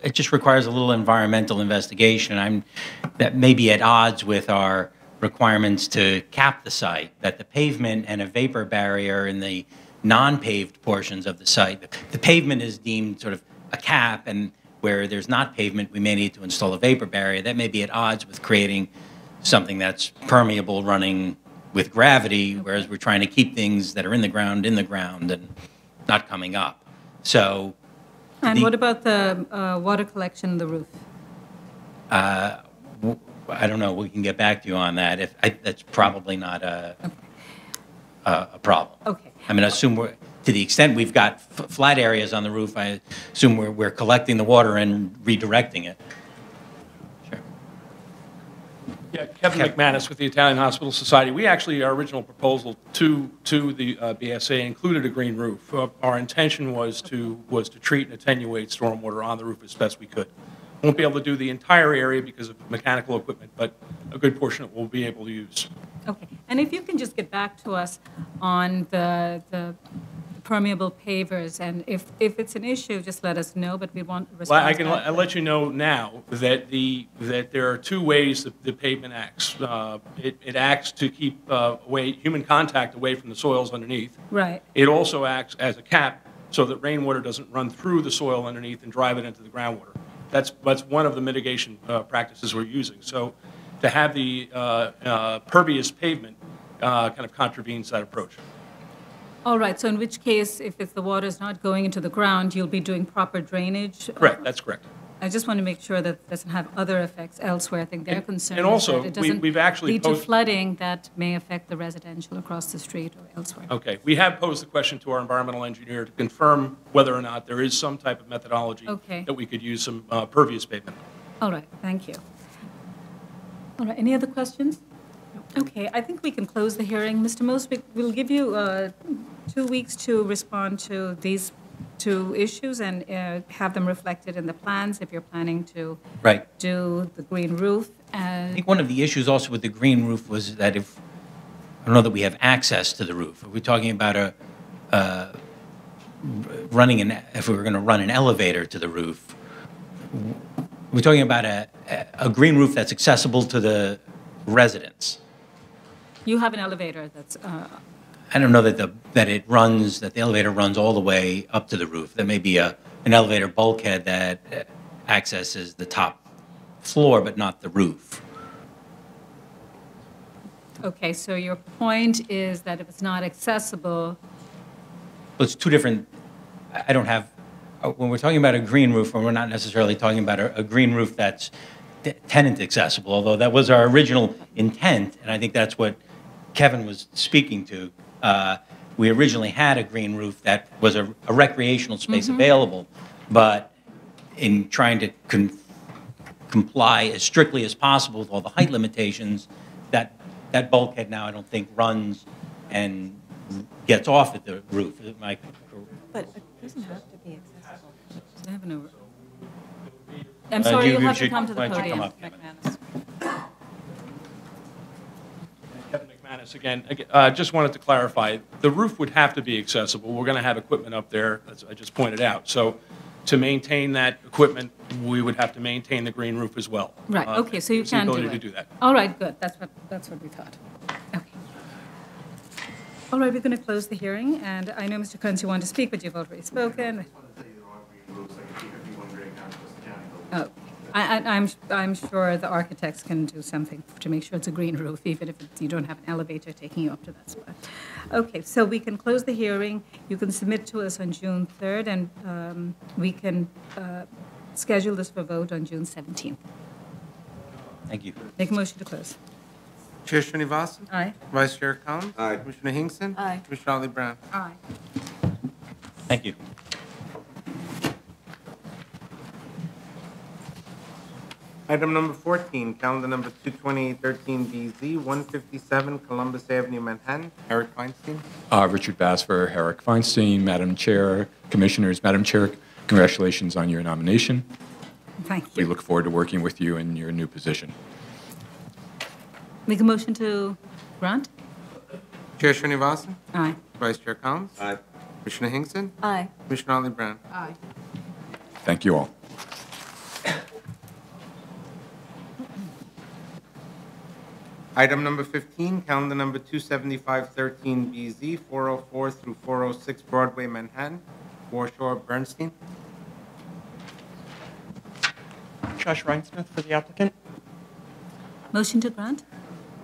it just requires a little environmental investigation. That may be at odds with our requirements to cap the site, that the pavement and a vapor barrier in the non-paved portions of the site, the pavement is deemed sort of a cap, and where there's not pavement, we may need to install a vapor barrier. That may be at odds with creating something that's permeable running with gravity, whereas we're trying to keep things that are in the ground and not coming up. So, and what about the water collection in the roof? I don't know. We can get back to you on that. That's probably not a problem. Okay. I mean, I assume to the extent we've got flat areas on the roof, I assume we're collecting the water and redirecting it. Sure. Yeah, Kevin McManus with the Italian Hospital Society. We actually, our original proposal to the BSA included a green roof. Our intention was to treat and attenuate stormwater on the roof as best we could. Won't be able to do the entire area because of mechanical equipment, but a good portion of it we'll be able to use. Okay, and if you can just get back to us on the permeable pavers, and if it's an issue, just let us know, but we want a response. Well, I'll let you know now that there are two ways that the pavement acts. It acts to keep human contact away from the soils underneath. Right. It also acts as a cap so that rainwater doesn't run through the soil underneath and drive it into the groundwater. That's one of the mitigation practices we're using. So to have the pervious pavement kind of contravenes that approach. All right, so in which case, if the water is not going into the ground, you'll be doing proper drainage? Correct, that's correct. I just want to make sure that it doesn't have other effects elsewhere. I think their concern and also, is that it doesn't we've actually lead to flooding that may affect the residential across the street or elsewhere. Okay, we have posed the question to our environmental engineer to confirm whether or not there is some type of methodology that we could use some pervious pavement. All right, thank you. All right, any other questions? Okay, I think we can close the hearing. Mr. Mosby, we'll give you 2 weeks to respond to these two issues and have them reflected in the plans if you're planning to do the green roof. I think one of the issues also with the green roof was that I don't know that we have access to the roof. Are we talking about if we were going to run an elevator to the roof, we're talking about a green roof that's accessible to the residents. You have an elevator that's, I don't know that the elevator runs all the way up to the roof. There may be an elevator bulkhead that accesses the top floor, but not the roof. okay, so your point is that if it's not accessible, Well, it's two different, I don't have, when we're talking about a green roof, we're not necessarily talking about a green roof that's tenant accessible, although that was our original intent, and I think that's what Kevin was speaking to. We originally had a green roof that was a recreational space available, but in trying to comply as strictly as possible with all the height limitations, that bulkhead now I don't think runs and gets off at the roof. But it doesn't have to be accessible. they have an I'm sorry, you'll have to come to the why don't you podium. come up, Kevin? McManus. Kevin McManus again. Just wanted to clarify, the roof would have to be accessible. We're going to have equipment up there, as I just pointed out. So to maintain that equipment, we would have to maintain the green roof as well. Right, okay, so you there's the can do ability it. to do that. All right, good, that's what we thought. Okay. All right, we're going to close the hearing, and I know, Mr. Kunz, you want to speak, but you've already spoken. Oh, I'm sure the architects can do something to make sure it's a green roof, even if you don't have an elevator taking you up to that spot. Okay, so we can close the hearing. You can submit to us on June 3rd, and we can schedule this for vote on June 17th. Thank you. Make a motion to close. Chair Srinivasan? Aye. Vice Chair Collins? Aye. Commissioner Hinkson? Aye. Commissioner Ali Brown? Aye. Thank you. Item number 14, calendar number 22813BZ, 157 Columbus Avenue, Manhattan. Eric Feinstein. Richard Bass for Herrick Feinstein. Madam Chair, Commissioners, Madam Chair, congratulations on your nomination. Thank We you. look forward to working with you in your new position. Make a motion to grant? Chair Srinivasan? Aye. Vice Chair Collins? Aye. Commissioner Hinkson? Aye. Commissioner Ali Brown? Aye. Thank you all. Item number 15, calendar number 27513BZ, 404 through 406 Broadway, Manhattan. Warshore Bernstein. Josh Reinsmith for the applicant. Motion to grant?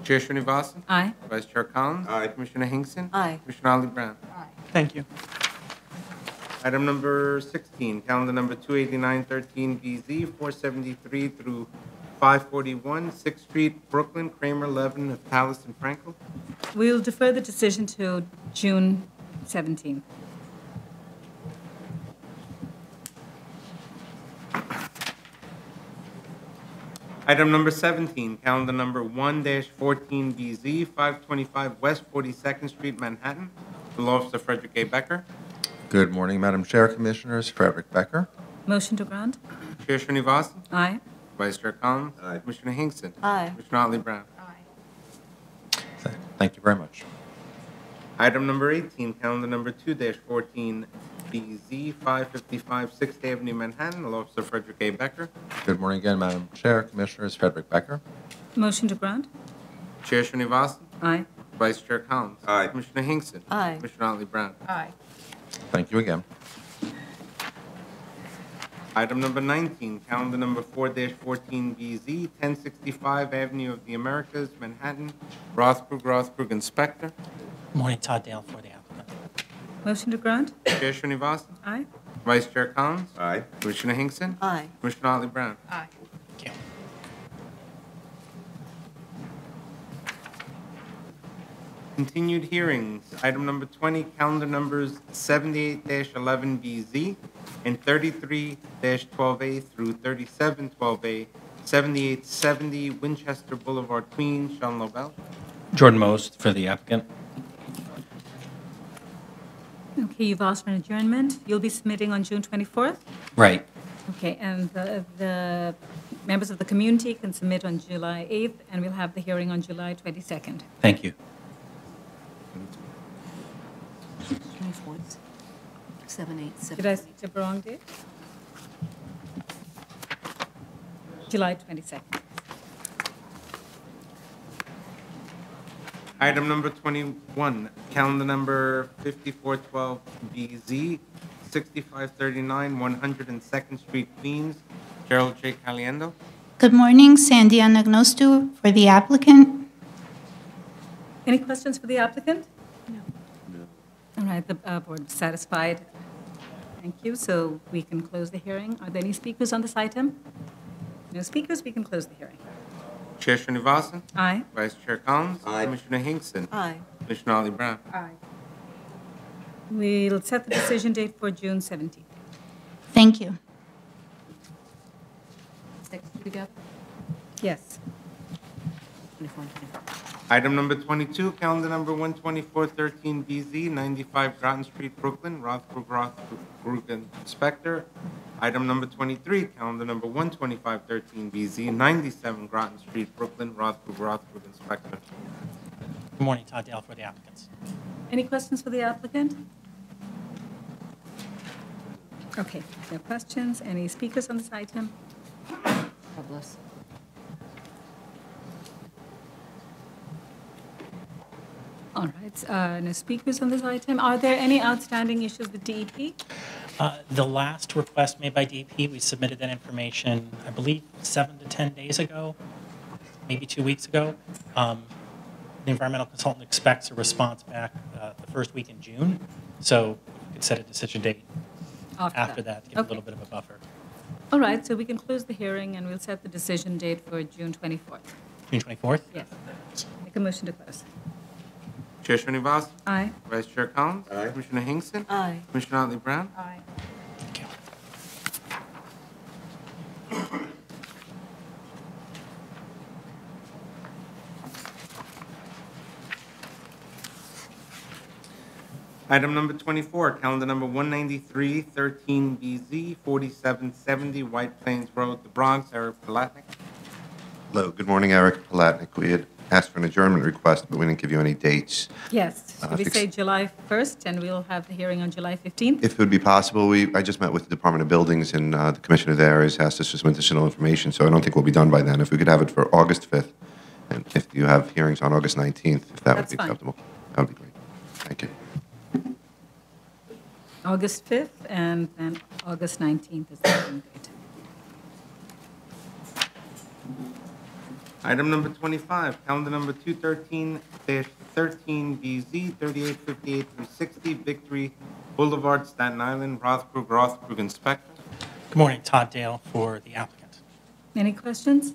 Chair Srinivasan? Aye. Vice Chair Collins? Aye. Commissioner Hinkson? Aye. Commissioner Ali Brown? Thank you. Item number 16, calendar number 28913BZ, 473 through 541 6th Street, Brooklyn, Kramer, Levin of Palace and Frankel. We'll defer the decision to June 17th. Item number 17, calendar number 1-14BZ, 525 West 42nd Street, Manhattan. The Law Officer Frederick A. Becker. Good morning, Madam Chair, Commissioners. Frederick Becker. Motion to grant? Chair Srinivasan? Aye. Vice Chair Collins? Aye. Commissioner Hinkson? Aye. Commissioner Ali Brown? Thank you very much. Item number 18, calendar number 2-14BZ, 555 6th Avenue, Manhattan. The Law Officer Frederick A. Becker. Good morning again, Madam Chair, Commissioners. Frederick Becker. Motion to grant? Chair Srinivasan? Aye. Vice Chair Collins? Aye. Commissioner Hinkson? Aye. Commissioner Ali Brown? Aye. Thank you again. Item number 19, calendar number 4-14BZ, 1065 Avenue of the Americas, Manhattan. Rothberg, and Spector. Morning, Todd Dale for the applicant. Motion to grant? Chair Srinivasan? Aye. Vice Chair Collins? Aye. Commissioner Hinkson? Aye. Commissioner Ali Brown? Aye. Thank you. Continued hearings, item number 20, calendar numbers 78-11BZ and 33-12A through 37-12A, 7870 Winchester Boulevard, Queens. Sean Lobel. Jordan Most for the applicant. Okay, you've asked for an adjournment. You'll be submitting on June 24th? Right. Okay, and the members of the community can submit on July 8th, and we'll have the hearing on July 22nd. Thank you. Did I say the wrong date? July 22nd. Item number 21, calendar number 5412BZ, 6539 102nd Street, Queens. Gerald J. Caliendo. Good morning, Sandy Anagnostou for the applicant. Any questions for the applicant? No. All right, the board is satisfied. Thank you. So we can close the hearing. Are there any speakers on this item? No speakers, we can close the hearing. Chair Srinivasan. Aye. Vice Chair Collins. Aye. Commissioner Hinkson. Aye. Commissioner Ali Brown. Aye. We'll set the decision date for June 17th. Thank you. Six together? Yes. 24 and 25. Item number 22, calendar number 12413BZ, 95 Groton Street, Brooklyn, Rothkrug Inspector. Item number 23, calendar number 12513BZ, 97 Groton Street, Brooklyn, Rothkrug Inspector. Good morning, Todd Dale for the applicants. Any questions for the applicant? Okay, no questions. Any speakers on this item? God bless. All right, no speakers on this item. Are there any outstanding issues with DEP? The last request made by DEP, we submitted that information, I believe, 7 to 10 days ago, maybe 2 weeks ago. The environmental consultant expects a response back the first week in June, so we could set a decision date after that to give a little bit of a buffer. All right, so we can close the hearing and we'll set the decision date for June 24th. June 24th? Yes. Make a motion to close. Chair Srinivasan. Aye. Vice Chair Collins. Aye. Commissioner Hinkson. Aye. Commissioner Ali Brown. Aye. Thank you. Item number 24, calendar number 19313BZ, 4770 White Plains Road, the Bronx. Eric Palatnik. Hello, good morning, Eric Palatnik. We had asked for an adjournment request, but we didn't give you any dates. Yes. Did we say July 1st and we'll have the hearing on July 15th? If it would be possible, I just met with the Department of Buildings, and the commissioner there has asked us for some additional information, so I don't think we'll be done by then. If we could have it for August 5th, and if you have hearings on August 19th, if that would be acceptable, that would be great. Thank you. August 5th and then August 19th is the hearing date. Item number 25, calendar number 213-13BZ, 3858 through 60 Victory Boulevard, Staten Island, Rothkrug Inspector. Good morning, Todd Dale for the applicant. Any questions?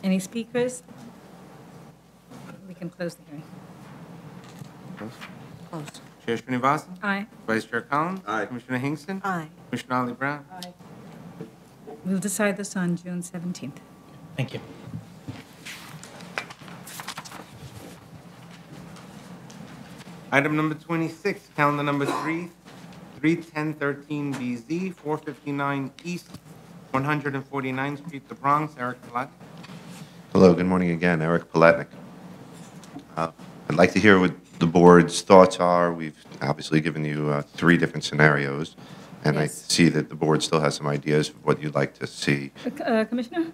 Any speakers? We can close the hearing. Closed. Chair Srinivasan. Aye. Vice Chair Collins. Aye. Commissioner Hinkson. Aye. Commissioner Ali Brown. Aye. We'll decide this on June 17th. Thank you. Item number 26, calendar number 31013BZ, 459 East 149th Street, the Bronx. Eric Palatnik. Hello, good morning again, Eric Palatnik. I'd like to hear what the board's thoughts are. We've obviously given you 3 different scenarios, and I see that the board still has some ideas of what you'd like to see. Commissioner?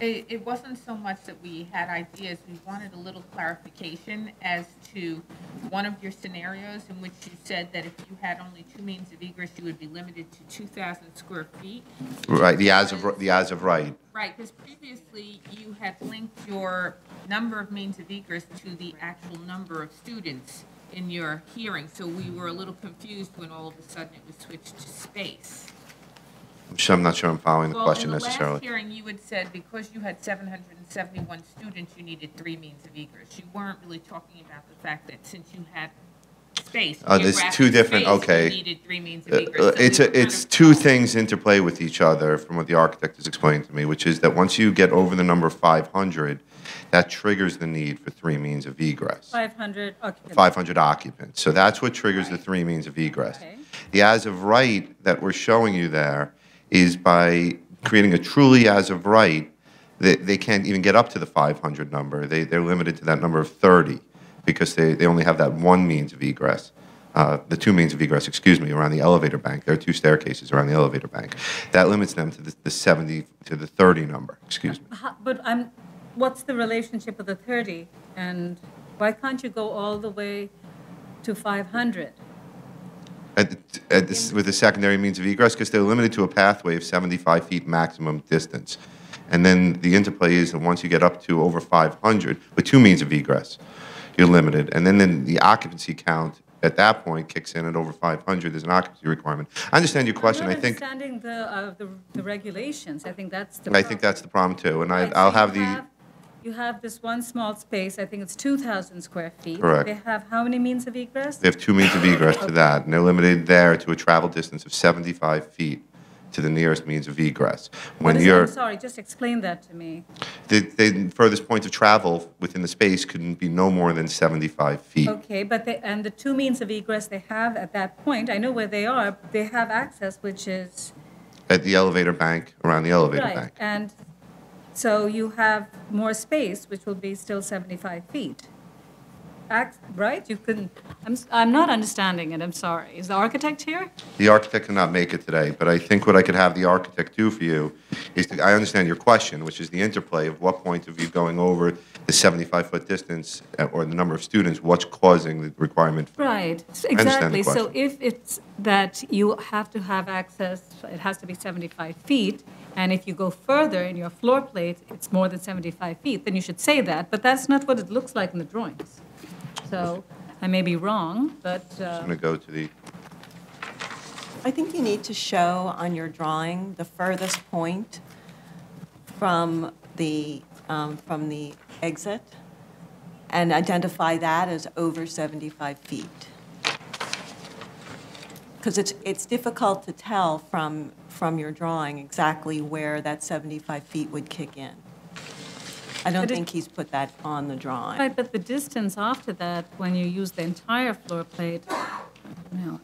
It wasn't so much that we had ideas, we wanted a little clarification as to one of your scenarios in which you said that if you had only 2 means of egress, you would be limited to 2,000 square feet. Right, the as of right. Right, because previously you had linked your number of means of egress to the actual number of students in your hearing, so we were a little confused when all of a sudden it was switched to space. I'm not sure I'm following the question Well, in the necessarily. last hearing, you had said because you had 771 students, you needed 3 means of egress. You weren't really talking about the fact that since you had space, There's 2 different, space, okay. you needed 3 means of egress. So It's 2 things interplay with each other from what the architect has explained to me, which is that once you get over the number 500, that triggers the need for 3 means of egress. 500 occupants. 500 occupants. So that's what triggers the 3 means of egress. Okay. The as of right that we're showing you there is by creating a truly as of right, they can't even get up to the 500 number. They're limited to that number of 30 because they only have that 1 means of egress. the two means of egress, excuse me, around the elevator bank. There are two staircases around the elevator bank. That limits them to the 70, to the 30 number, excuse me. But what's the relationship of the 30? And why can't you go all the way to 500? With the secondary means of egress, because they're limited to a pathway of 75 feet maximum distance. And then the interplay is that once you get up to over 500, with two means of egress, you're limited. And then the occupancy count at that point kicks in at over 500. There's an occupancy requirement. I understand your question. I'm I not think understanding the regulations. I think that's the I problem. think that's the problem too. And Right, I'll so have the you have this one small space, I think it's 2,000 square feet. Correct. They have how many means of egress? they have two means of egress to that, and they're limited there to a travel distance of 75 feet to the nearest means of egress. When I'm sorry, just explain that to me. the furthest point of travel within the space couldn't be no more than 75 feet. Okay, but and the two means of egress they have at that point, I know where they are, they have access, which is... At the elevator bank, around the elevator Right, bank. and so you have more space, which will be still 75 feet. Right? You couldn't, I'm not understanding it, I'm sorry. Is the architect here? The architect cannot make it today, but I think what I could have the architect do for you is I understand your question, which is the interplay of what point of view going over the 75-foot distance or the number of students, what's causing the requirement. Right, I understand the exactly. So question. if it's that you have to have access, it has to be 75 feet, and if you go further in your floor plate, it's more than 75 feet, then you should say that, but that's not what it looks like in the drawings. So I may be wrong, but... I'm going to go to the... I think you need to show on your drawing the furthest point from the exit and identify that as over 75 feet. Because it's difficult to tell from your drawing exactly where that 75 feet would kick in. I don't think he's put that on the drawing. Right, but the distance after that, when you use the entire floor plate, no.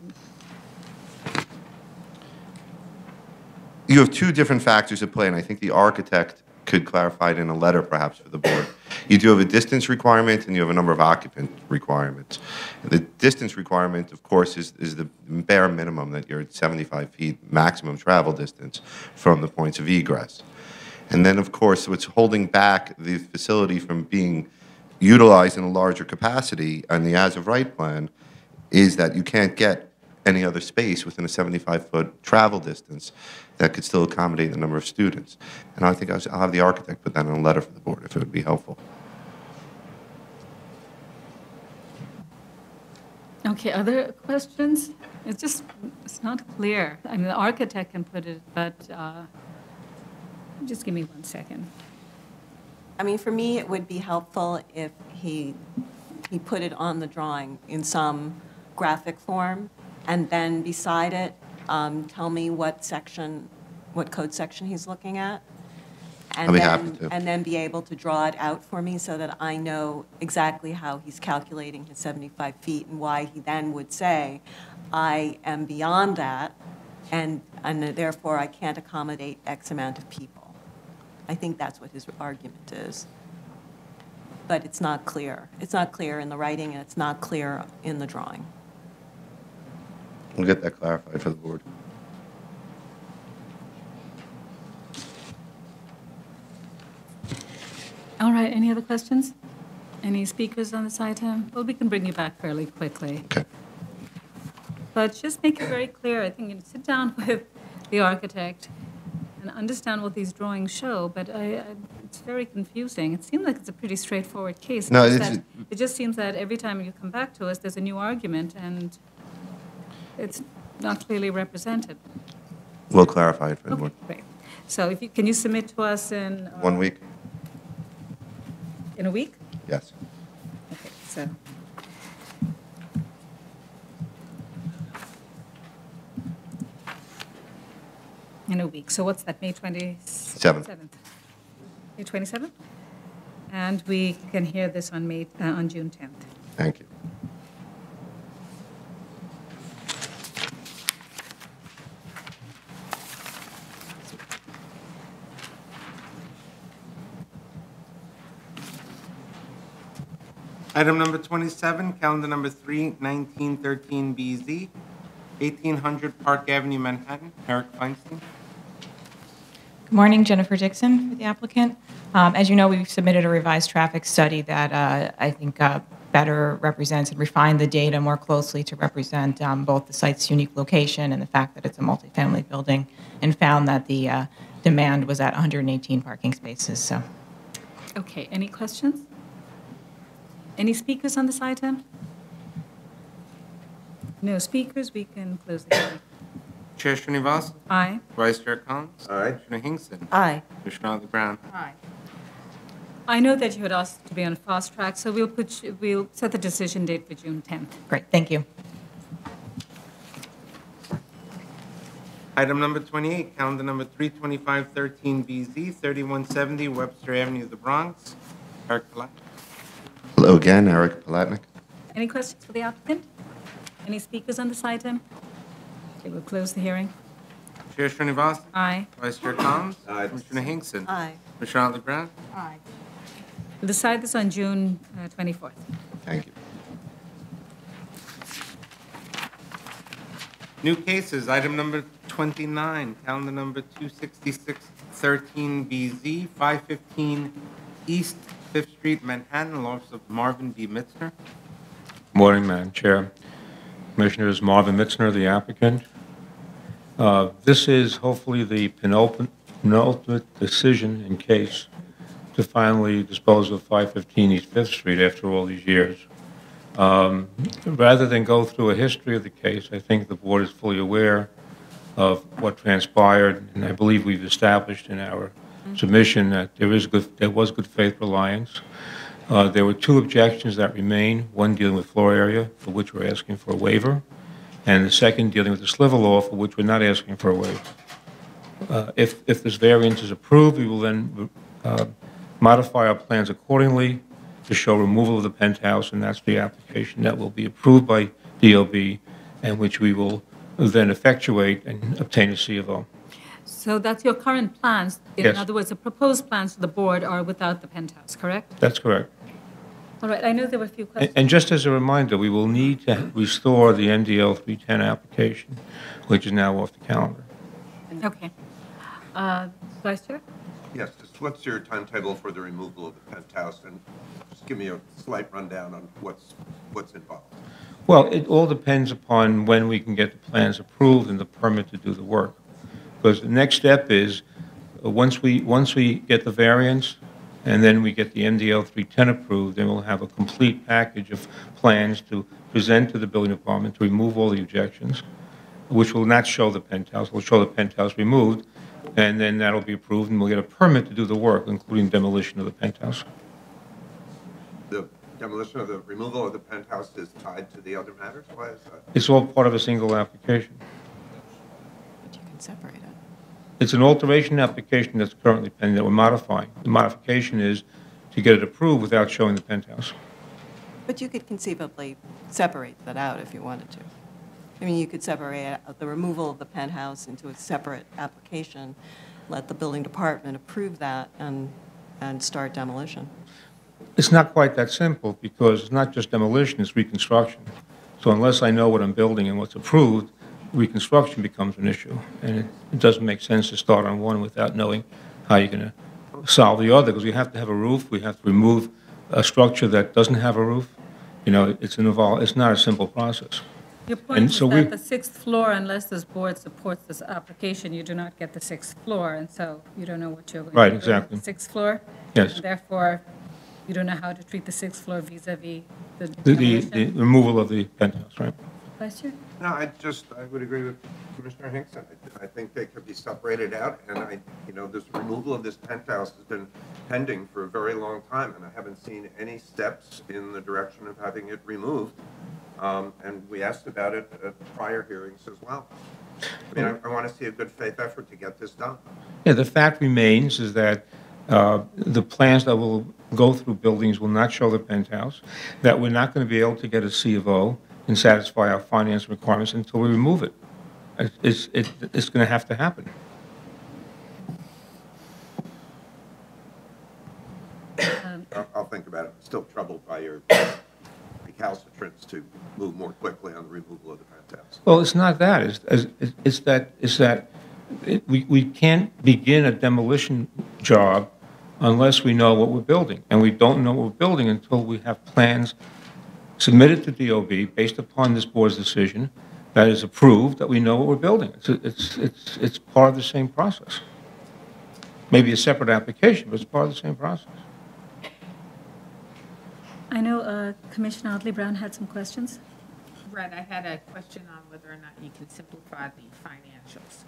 You have two different factors at play, and I think the architect could clarify it in a letter perhaps for the board. You do have a distance requirement and you have a number of occupant requirements. The distance requirement, of course, is the bare minimum that you're at 75 feet maximum travel distance from the points of egress. And then, of course, what's holding back the facility from being utilized in a larger capacity on the as-of-right plan is that you can't get any other space within a 75-foot travel distance that could still accommodate the number of students. And I think I'll have the architect put that in a letter for the board if it would be helpful. Okay, other questions? It's not clear. I mean, the architect can put it, but just give me 1 second. I mean, for me, it would be helpful if he put it on the drawing in some graphic form, and then beside it, tell me what code section he's looking at. I'll be happy to. And then be able to draw it out for me so that I know exactly how he's calculating his 75 feet and why he then would say, I am beyond that, and therefore I can't accommodate X amount of people. I think that's what his argument is. But it's not clear. It's not clear in the writing, and it's not clear in the drawing. We'll get that clarified for the board. All right, any other questions? Any speakers on this item? Well, we can bring you back fairly quickly. Okay. But just make it very clear, I think you sit down with the architect and understand what these drawings show, but it's very confusing. It seems like it's a pretty straightforward case. No, It just seems that every time you come back to us, there's a new argument, and it's not clearly represented. We'll clarify it for the board. Great. So can you submit to us in... 1 week? In a week? Yes. Okay, so... In a week. So what's that, May 27th? May 27th? And we can hear this on June 10th. Thank you. Item number 27, calendar number 3/1913BZ, 1800 Park Avenue, Manhattan. Eric Feinstein. Good morning, Jennifer Dixon for the applicant. As you know, we've submitted a revised traffic study that I think better represents and refine the data more closely to represent both the site's unique location and the fact that it's a multifamily building, and found that the demand was at 118 parking spaces. So, Okay, any questions? Any speakers on this item? No speakers, we can close the hearing. Chair Srinivasan. Aye. Vice Chair Collins. Aye. Commissioner Hinkson. Aye. Commissioner Brown. Aye. I know that you had asked to be on fast track, so we'll set the decision date for June 10th. great, thank you. Item number 28, calendar number 3/2513BZ, 3170 Webster Avenue, the Bronx. Eric Palatnik. Hello again, Eric Palatnik. Any questions for the applicant? Any speakers on this item? Okay, we'll close the hearing. Chair Srinivasan. Aye. Vice Chair Collins. Aye. Commissioner Hinkson. Aye. Commissioner Brown. Aye. We'll decide this on June 24th. Thank you. New cases, item number 29, calendar number 26613BZ, 515 East 5th Street, Manhattan, loss of Marvin B. Mitzner. Morning, Madam Chair. Commissioners, Marvin Mitzner, the applicant. This is hopefully the penultimate decision in case to finally dispose of 515 East 5th Street after all these years. Rather than go through a history of the case, I think the board is fully aware of what transpired, and I believe we've established in our submission that there was good faith reliance. There were two objections that remain, one dealing with floor area, for which we're asking for a waiver, and the second dealing with the sliver law, for which we're not asking for a waiver. If this variance is approved, we will then modify our plans accordingly to show removal of the penthouse, and that's the application that will be approved by DOB, and which we will then effectuate and obtain a C of O. So that's your current plans? In Yes. other words, the proposed plans to the board are without the penthouse, correct? That's correct. All right, I know there were a few questions. And just as a reminder, we will need to restore the MDL 310 application, which is now off the calendar. Okay. Vice Chair? Yes, just what's your timetable for the removal of the penthouse? And just give me a slight rundown on what's involved. Well, it all depends upon when we can get the plans approved and the permit to do the work. Because the next step is, once we get the variance, and then we get the MDL 310 approved, then we'll have a complete package of plans to present to the building department to remove all the objections, which will not show the penthouse. We'll show the penthouse removed, and then that'll be approved, and we'll get a permit to do the work, including demolition of the penthouse. The demolition of the removal of the penthouse is tied to the other matters? Why is that? It's all part of a single application. But you can separate it. It's an alteration application that's currently pending that we're modifying. The modification is to get it approved without showing the penthouse. But you could conceivably separate that out if you wanted to. I mean, you could separate out the removal of the penthouse into a separate application, let the building department approve that, and start demolition. It's not quite that simple because it's not just demolition, it's reconstruction. So unless I know what I'm building and what's approved, reconstruction becomes an issue. And it doesn't make sense to start on one without knowing how you're going to solve the other, because we have to have a roof, we have to remove a structure that doesn't have a roof. You know, it's not a simple process. Your point is that the sixth floor, unless this board supports this application, you do not get the sixth floor, and so you don't know what you're going to do. Right, exactly. The sixth floor? Yes. And therefore, you don't know how to treat the sixth floor vis-à-vis the The demolition? removal of the penthouse, right? Vice Chair? No, I would agree with Commissioner Hinkson. I think they could be separated out, and this removal of this penthouse has been pending for a very long time, and I haven't seen any steps in the direction of having it removed. And we asked about it at prior hearings as well. I mean, I want to see a good faith effort to get this done. Yeah, the fact remains is that the plans that will go through buildings will not show the penthouse, that we're not going to be able to get a C of O and satisfy our finance requirements until we remove it. It's going to have to happen. I'll think about it. I'm still troubled by your recalcitrance to move more quickly on the removal of the penthouse. Well, it's not that. It's that we can't begin a demolition job unless we know what we're building. And we don't know what we're building until we have plans submitted to DOB based upon this board's decision that is approved, that we know what we're building. It's part of the same process. Maybe a separate application, but it's part of the same process. I know Commissioner Otley Brown had some questions. Brett, I had a question on whether or not you can simplify the financials.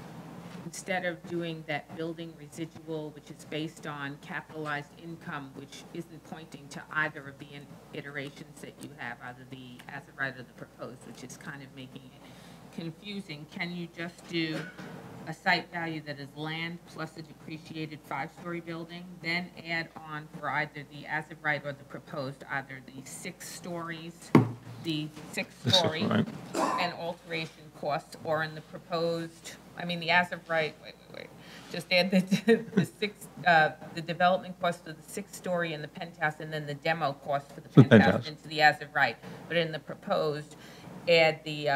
Instead of doing that building residual, which is based on capitalized income, which isn't pointing to either of the iterations that you have, either the as-of-right or the proposed, which is kind of making it confusing, can you just do a site value that is land plus a depreciated 5-story building, then add on for either the as-of-right or the proposed, either the 6 stories, the 6-story and alteration costs, or in the proposed, I mean, the as-of-right, wait, just add the development cost of the 6-story and the penthouse, and then the demo cost for the penthouse into the as-of-right. But in the proposed, add the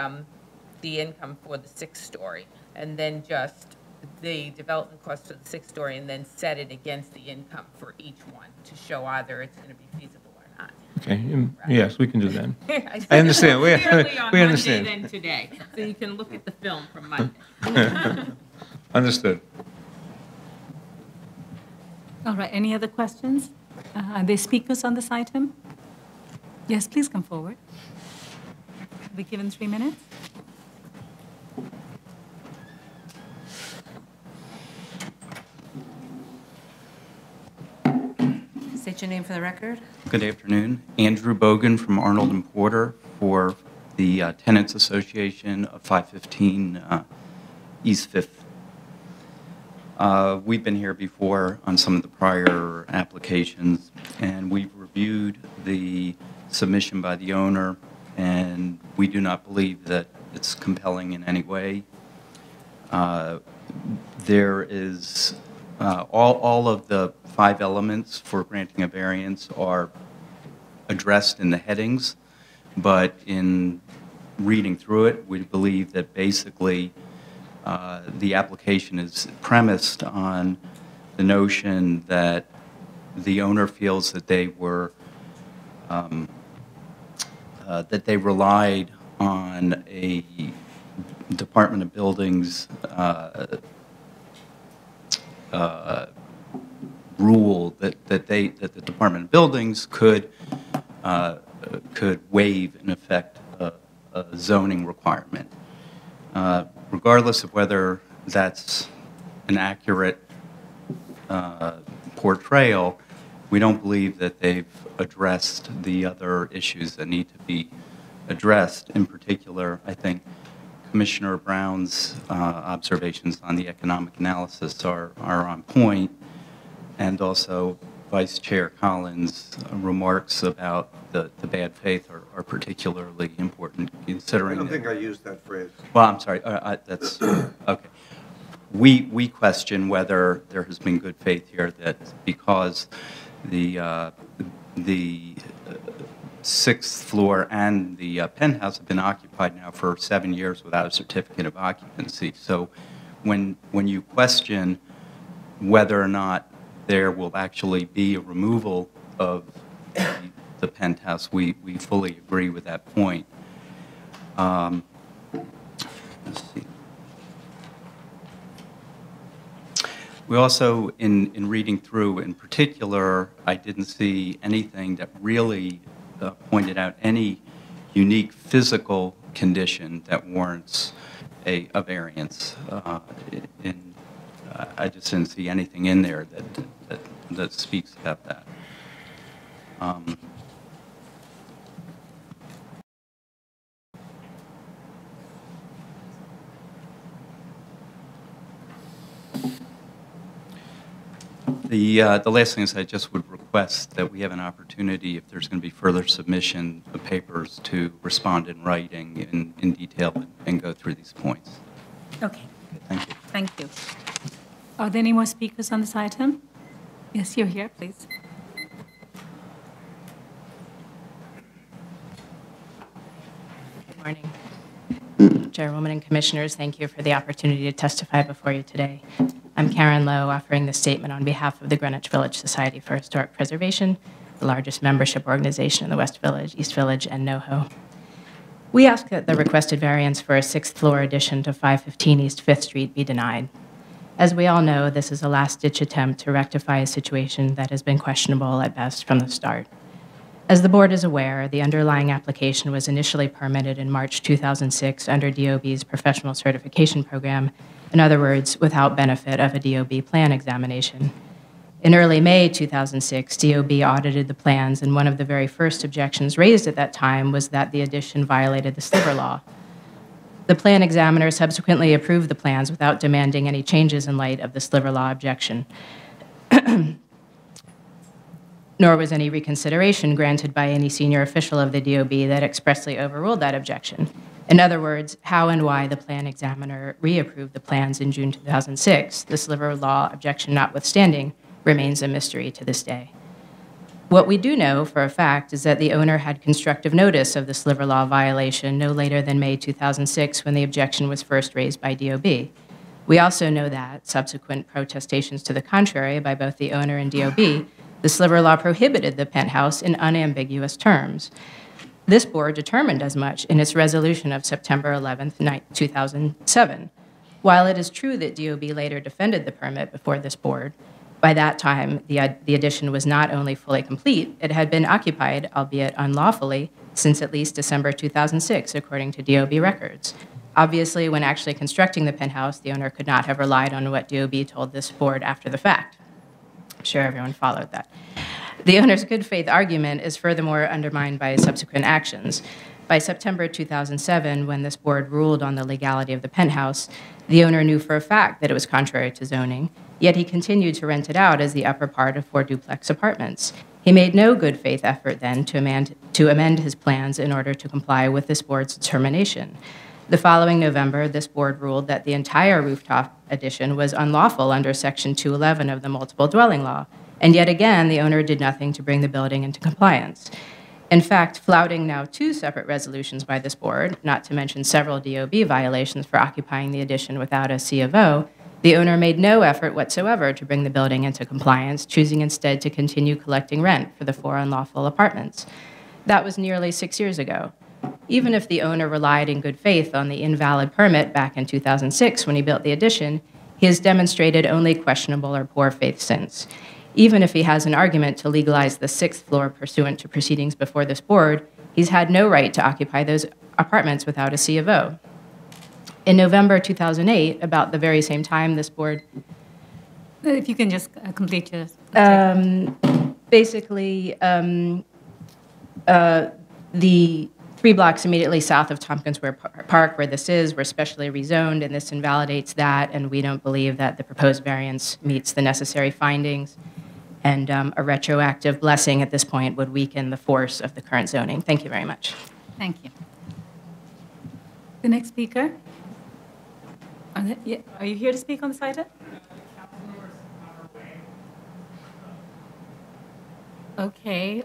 income for the 6-story, and then just the development cost for the 6-story, and then set it against the income for each one to show either it's going to be feasible or not. Okay, yes, we can do that. I understand. We Monday understand. than today, so you can look at the film from Monday. Understood. All right, any other questions? Are there speakers on this item? Yes, please come forward. Be given 3 minutes. State your name for the record. Good afternoon. Andrew Bogan from Arnold and Porter for the Tenants Association of 515 East 5th. We've been here before on some of the prior applications, and we've reviewed the submission by the owner, and we do not believe that it's compelling in any way. There is all of the 5 elements for granting a variance are addressed in the headings, but in reading through it, we believe that basically the application is premised on the notion that the owner feels that they were that they relied on a Department of Buildings rule that the Department of Buildings could waive, in effect, a zoning requirement. Regardless of whether that's an accurate portrayal, we don't believe that they've addressed the other issues that need to be addressed. In particular, I think Commissioner Brown's observations on the economic analysis are on point, and also Vice Chair Collins' remarks about the bad faith are particularly important, considering. I don't think I used that phrase. Well, I'm sorry. That's okay. We question whether there has been good faith here, that because the 6th floor and the penthouse have been occupied now for 7 years without a certificate of occupancy. So when you question whether or not there will actually be a removal of the penthouse, we fully agree with that point. Let's see. We also, in reading through, in particular, I didn't see anything that really pointed out any unique physical condition that warrants a variance. I just didn't see anything in there that speaks about that. The last thing is I just would request that we have an opportunity, if there's going to be further submission of papers, to respond in writing in detail and go through these points. Okay. Thank you. Thank you. Are there any more speakers on this item? Yes, you're here, please. morning. Chairwoman and Commissioners, thank you for the opportunity to testify before you today. I'm Karen Lowe, offering this statement on behalf of the Greenwich Village Society for Historic Preservation, the largest membership organization in the West Village, East Village, and NoHo. We ask that the requested variance for a sixth-floor addition to 515 East 5th Street be denied. As we all know, this is a last-ditch attempt to rectify a situation that has been questionable at best from the start. As the board is aware, the underlying application was initially permitted in March 2006 under DOB's professional certification program, in other words, without benefit of a DOB plan examination. In early May 2006, DOB audited the plans, and one of the very first objections raised at that time was that the addition violated the sliver law. The plan examiner subsequently approved the plans without demanding any changes in light of the sliver law objection. Nor was any reconsideration granted by any senior official of the DOB that expressly overruled that objection. In other words, how and why the plan examiner reapproved the plans in June 2006, the sliver law objection notwithstanding, remains a mystery to this day. What we do know for a fact is that the owner had constructive notice of the sliver law violation no later than May 2006 when the objection was first raised by DOB. We also know that, subsequent protestations to the contrary by both the owner and DOB, the sliver law prohibited the penthouse in unambiguous terms. This board determined as much in its resolution of September 11, 2007. While it is true that DOB later defended the permit before this board, by that time, the addition was not only fully complete, it had been occupied, albeit unlawfully, since at least December 2006, according to DOB records. Obviously, when actually constructing the penthouse, the owner could not have relied on what DOB told this board after the fact. I'm sure everyone followed that. The owner's good faith argument is furthermore undermined by subsequent actions. By September 2007, when this board ruled on the legality of the penthouse, the owner knew for a fact that it was contrary to zoning, yet he continued to rent it out as the upper part of 4 duplex apartments. He made no good faith effort then to amend his plans in order to comply with this board's determination. The following November, this board ruled that the entire rooftop addition was unlawful under Section 211 of the Multiple Dwelling Law, and yet again, the owner did nothing to bring the building into compliance. In fact, flouting now 2 separate resolutions by this board, not to mention several DOB violations for occupying the addition without a C of O, the owner made no effort whatsoever to bring the building into compliance, choosing instead to continue collecting rent for the 4 unlawful apartments. That was nearly 6 years ago. Even if the owner relied in good faith on the invalid permit back in 2006 when he built the addition, he has demonstrated only questionable or poor faith since. Even if he has an argument to legalize the 6th floor pursuant to proceedings before this board, he's had no right to occupy those apartments without a C of O. In November 2008, about the very same time this board... If you can just complete your... The 3 blocks immediately south of Tompkins Square Park, where this is, were specially rezoned, and this invalidates that, and we don't believe that the proposed variance meets the necessary findings. And a retroactive blessing at this point would weaken the force of the current zoning. Thank you very much. Thank you. The next speaker. Are you here to speak on this item? Okay.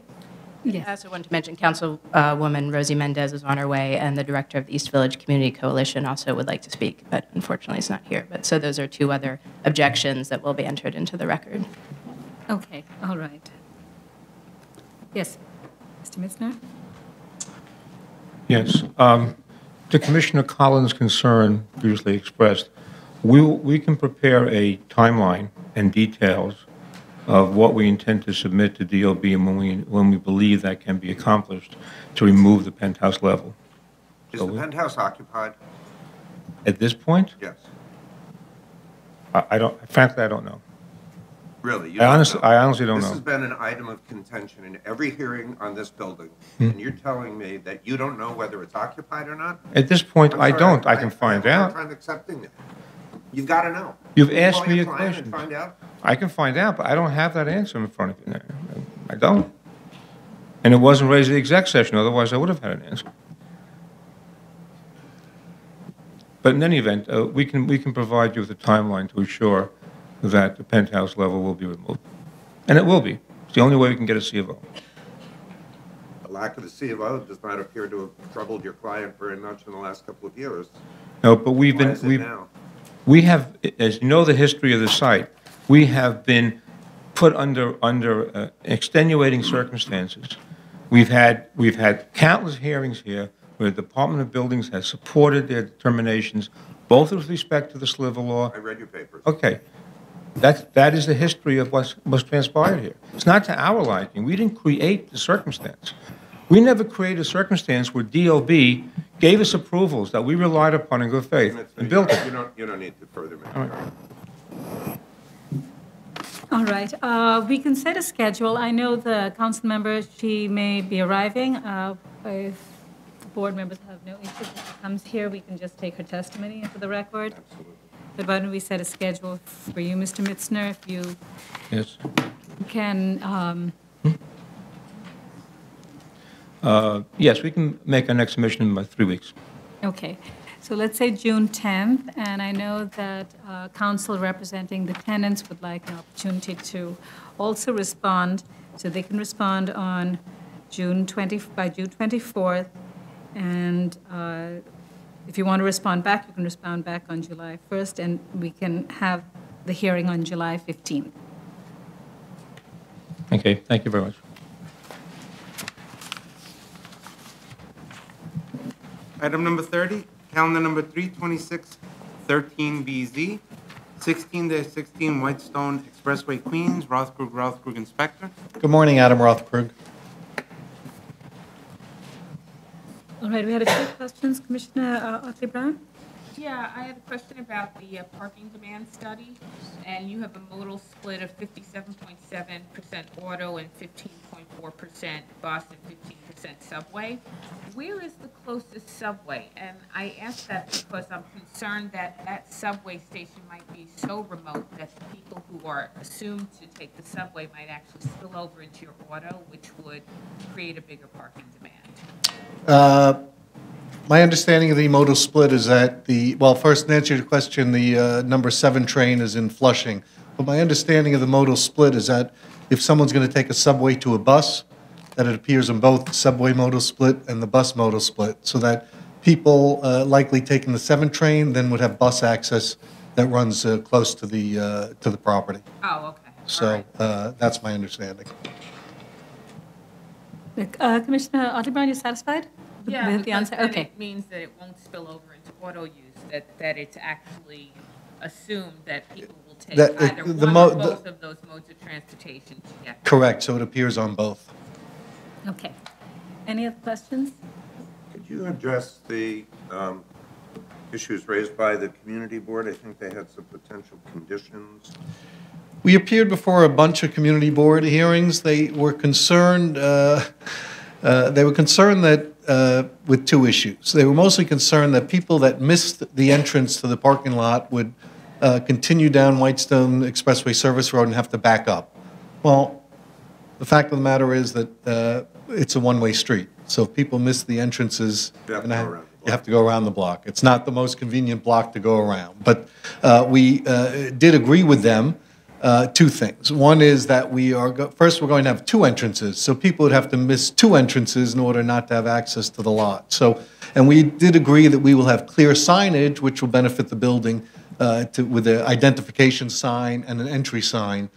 Yes. I also want to mention Councilwoman Rosie Mendez is on her way, and the director of the East Village Community Coalition also would like to speak, but unfortunately is not here. But so those are 2 other objections that will be entered into the record. Okay, all right. Yes, Mr. Misner? Yes. To Commissioner Collins' concern previously expressed, we can prepare a timeline and details of what we intend to submit to DOB and when we believe that can be accomplished to remove the penthouse level. Is the penthouse occupied? At this point? Yes. Frankly, I don't know. Really? I honestly don't know. This has been an item of contention in every hearing on this building, and you're telling me that you don't know whether it's occupied or not? At this point, I don't. I can find out. I'm trying accepting it. You've got to know. You've asked me a question. Find out? I can find out, but I don't have that answer in front of me. I don't. And it wasn't raised in the exec session, otherwise I would have had an answer. But in any event, we can provide you with a timeline to assure that the penthouse level will be removed. And it will be. It's the only way we can get a C of O. lack of the C of O does not appear to have troubled your client very much in the last couple of years. No, but we've Why been, is it now? we have, as you know the history of the site, we have been put under extenuating circumstances. We've had countless hearings here where the Department of Buildings has supported their determinations, both with respect to the sliver law. I read your papers. Okay. That is the history of what's transpired here. It's not to our liking. We didn't create the circumstance. We never created a circumstance where DOB gave us approvals that we relied upon in good faith and built it. You don't need to further mention. All right. All right, we can set a schedule. I know the council member, she may be arriving. If board members have no issues, if she comes here, we can just take her testimony into the record. Absolutely. But why don't we set a schedule for you, Mr. Mitzner, if you Yes. can, Yes, we can make our next submission in about 3 weeks. okay. So let's say June 10th, and I know that council representing the tenants would like an opportunity to also respond, so they can respond on by June 24th, and if you want to respond back, you can respond back on July 1st, and we can have the hearing on July 15th. Okay, thank you very much. Item number 30, calendar number 32613BZ, 16-16 Whitestone Expressway, Queens, Rothkrug, Inspector. Good morning, Adam Rothkrug. All right, we had a few questions. Commissioner Otley-Brown? Yeah, I had a question about the parking demand study, and you have a modal split of 57.7% auto and 15.4% bus and 15% subway. Where is the closest subway? And I ask that because I'm concerned that that subway station might be so remote that the people who are assumed to take the subway might actually spill over into your auto, which would create a bigger parking demand. My understanding of the modal split is that first, to answer your question, the number 7 train is in Flushing. But my understanding of the modal split is that if someone's going to take a subway to a bus, that it appears in both the subway modal split and the bus modal split, so that people likely taking the 7 train then would have bus access that runs close to the property. Oh, okay. So that's my understanding. Commissioner Otley-Brown, you satisfied? Yeah, with the answer? because then Okay. it means that it won't spill over into auto use, that it's actually assumed that people will take either one or both of those modes of transportation to get. Correct, so it appears on both. Okay. Any other questions? Could you address the issues raised by the community board? I think they had some potential conditions. We appeared before a bunch of community board hearings. They were concerned. That with 2 issues. They were mostly concerned that people that missed the entrance to the parking lot would continue down Whitestone Expressway Service Road and have to back up. Well, the fact of the matter is that it's a one-way street. So if people miss the entrances, you have to go around the block. It's not the most convenient block to go around. But we did agree with them 2 things. One is that first we're going to have 2 entrances, so people would have to miss 2 entrances in order not to have access to the lot. And we did agree that we will have clear signage, which will benefit the building with an identification sign and an entry sign,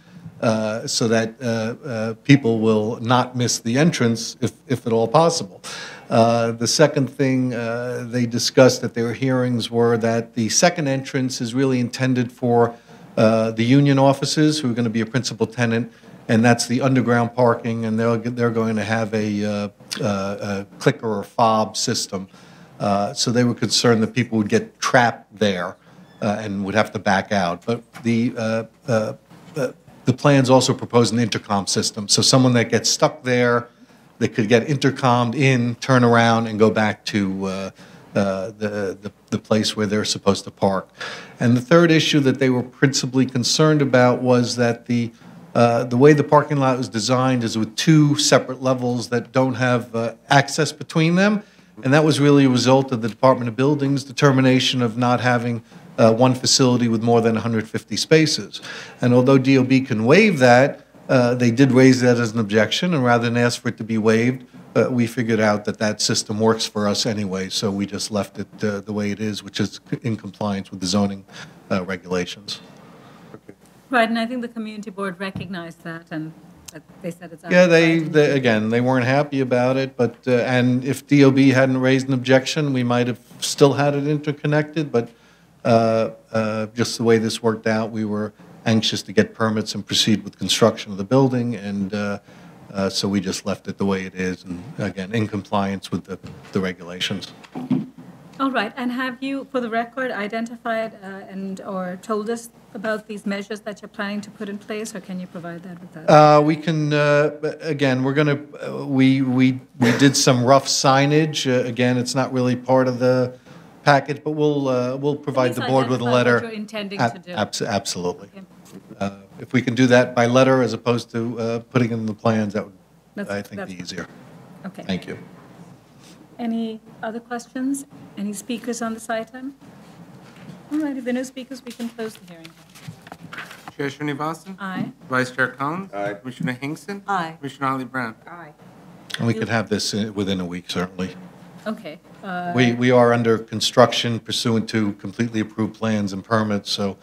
so that people will not miss the entrance if at all possible. The second thing they discussed at their hearings were that the second entrance is really intended for the union offices, who are going to be a principal tenant, and that's the underground parking, and they're going to have a clicker or fob system. So they were concerned that people would get trapped there and would have to back out. But the plans also propose an intercom system. So someone that gets stuck there, they could get intercommed in, turn around, and go back to the place where they're supposed to park. And the third issue that they were principally concerned about was that the way the parking lot was designed is with 2 separate levels that don't have access between them, and that was really a result of the Department of Buildings' determination of not having one facility with more than 150 spaces. And although DOB can waive that, they did raise that as an objection, and rather than ask for it to be waived, we figured out that that system works for us anyway, so we just left it the way it is, which is in compliance with the zoning regulations. Right, and I think the community board recognized that, and they said it's. Yeah, again, they weren't happy about it, but, and if DOB hadn't raised an objection, we might have still had it interconnected, but just the way this worked out, we were anxious to get permits and proceed with construction of the building, and so we just left it the way it is, and again, in compliance with the regulations. All right, and have you, for the record, identified or told us about these measures that you're planning to put in place, or can you provide that with us? We can, again, we're going to, we did some rough signage. Again, it's not really part of the package, but we'll provide the board with a letter. What you're intending to do. Absolutely. If we can do that by letter as opposed to putting in the plans, that would, I think, be easier. Okay. Thank you. Any other questions? Any speakers on this item? All right, if there are no speakers, we can close the hearing. Chair Srinivasan? Aye. Vice Chair Collins? Aye. Commissioner Hinkson? Aye. Commissioner Ali Brown? Aye. And we could have this within a week, certainly. Okay. We are under construction pursuant to completely approved plans and permits, so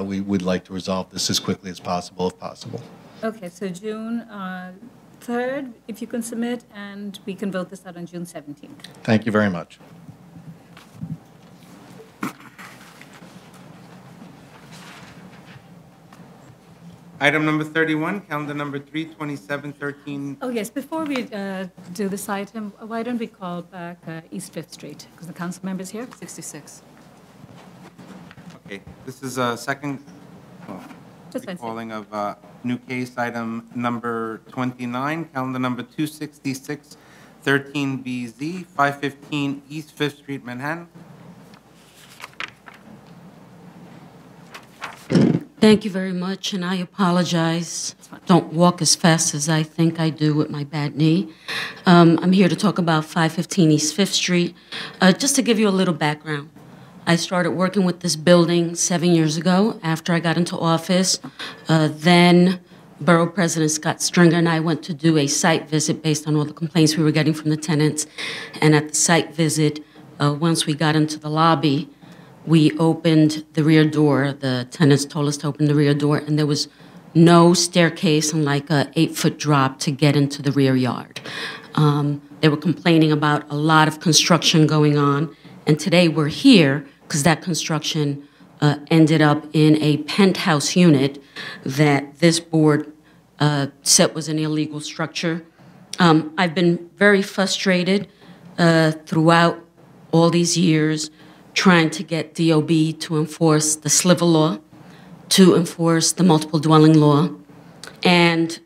we would like to resolve this as quickly as possible, if possible. Okay, so June 3rd, if you can submit, and we can vote this out on June 17th. Thank you very much. Item number 31, calendar number 32713. Oh, yes, before we do this item, why don't we call back East 5th Street? Because the council member's here. 66. Okay, this is a second calling of new case, item number 29, calendar number 26613BZ, 515 East 5th Street, Manhattan. Thank you very much, and I apologize. Don't walk as fast as I think I do with my bad knee. I'm here to talk about 515 East 5th Street. Just to give you a little background, I started working with this building 7 years ago after I got into office. Then Borough President Scott Stringer and I went to do a site visit based on all the complaints we were getting from the tenants. And at the site visit, once we got into the lobby, we opened the rear door. The tenants told us to open the rear door, and there was no staircase and like a 8-foot drop to get into the rear yard. They were complaining about a lot of construction going on, and today we're here because that construction ended up in a penthouse unit that this board said was an illegal structure. I've been very frustrated throughout all these years trying to get DOB to enforce the sliver law, to enforce the multiple dwelling law, and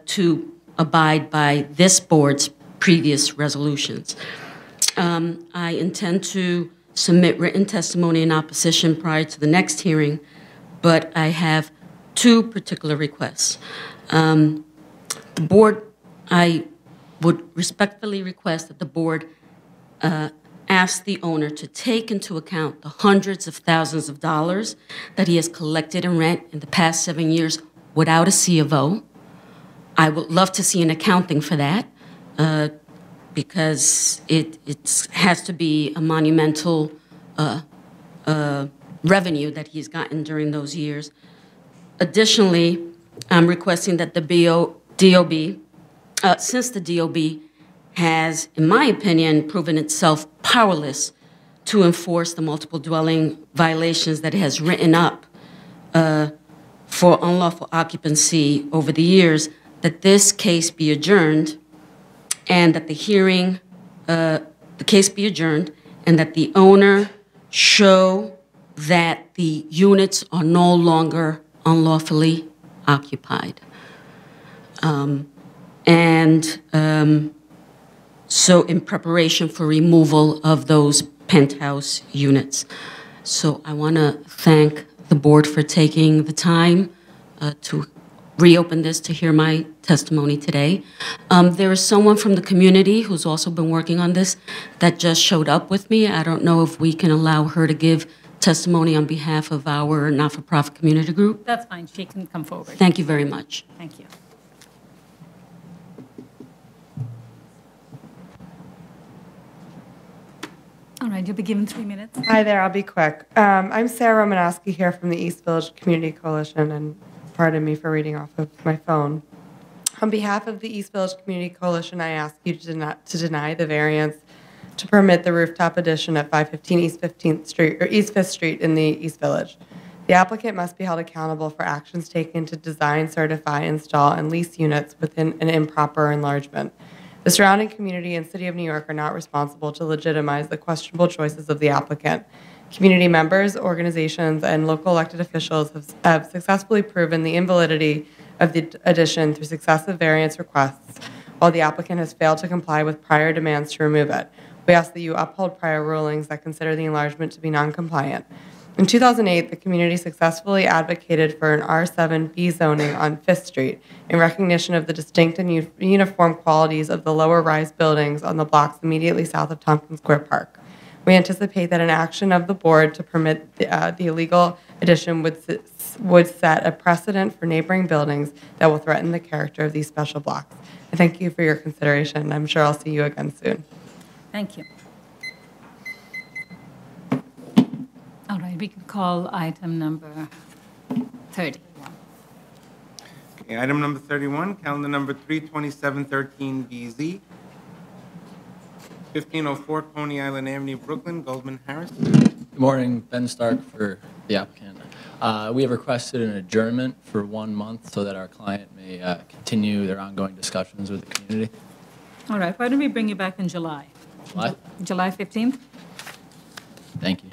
to abide by this board's previous resolutions. I intend to submit written testimony in opposition prior to the next hearing, but I have two particular requests. The board, I would respectfully request that the board ask the owner to take into account the hundreds of thousands of dollars that he has collected in rent in the past 7 years without a C of O. I would love to see an accounting for that because it has to be a monumental revenue that he's gotten during those years. Additionally, I'm requesting that the DOB, since the DOB has, in my opinion, proven itself powerless to enforce the multiple dwelling violations that it has written up for unlawful occupancy over the years, that this case be adjourned and that the hearing, the case be adjourned and that the owner show that the units are no longer unlawfully occupied. So in preparation for removal of those penthouse units. So I want to thank the board for taking the time to reopen this to hear my testimony today. There is someone from the community who's also been working on this that just showed up with me. I don't know if we can allow her to give testimony on behalf of our not-for-profit community group. That's fine. She can come forward. Thank you very much. Thank you. All right, you'll be given 3 minutes. Hi there, I'll be quick. I'm Sarah Romanowski here from the East Village Community Coalition, and pardon me for reading off of my phone. On behalf of the East Village Community Coalition, I ask you to deny the variance to permit the rooftop addition at 515 East 15th Street or East 5th Street in the East Village. The applicant must be held accountable for actions taken to design, certify, install, and lease units within an improper enlargement. The surrounding community and City of New York are not responsible to legitimize the questionable choices of the applicant. Community members, organizations, and local elected officials have successfully proven the invalidity of the addition through successive variance requests, while the applicant has failed to comply with prior demands to remove it. We ask that you uphold prior rulings that consider the enlargement to be non-compliant. In 2008, the community successfully advocated for an R7B zoning on 5th Street in recognition of the distinct and uniform qualities of the lower-rise buildings on the blocks immediately south of Tompkins Square Park. We anticipate that an action of the board to permit the illegal addition would set a precedent for neighboring buildings that will threaten the character of these special blocks. I thank you for your consideration. I'm sure I'll see you again soon. Thank you. All right, we can call item number 30. Okay, item number 31, calendar number 32713BZ, 1504 Coney Island Avenue, Brooklyn, Goldman Harris. Good morning, Ben Stark for the applicant. We have requested an adjournment for 1 month so that our client may continue their ongoing discussions with the community. All right, why don't we bring you back in July? July? July 15th? Thank you.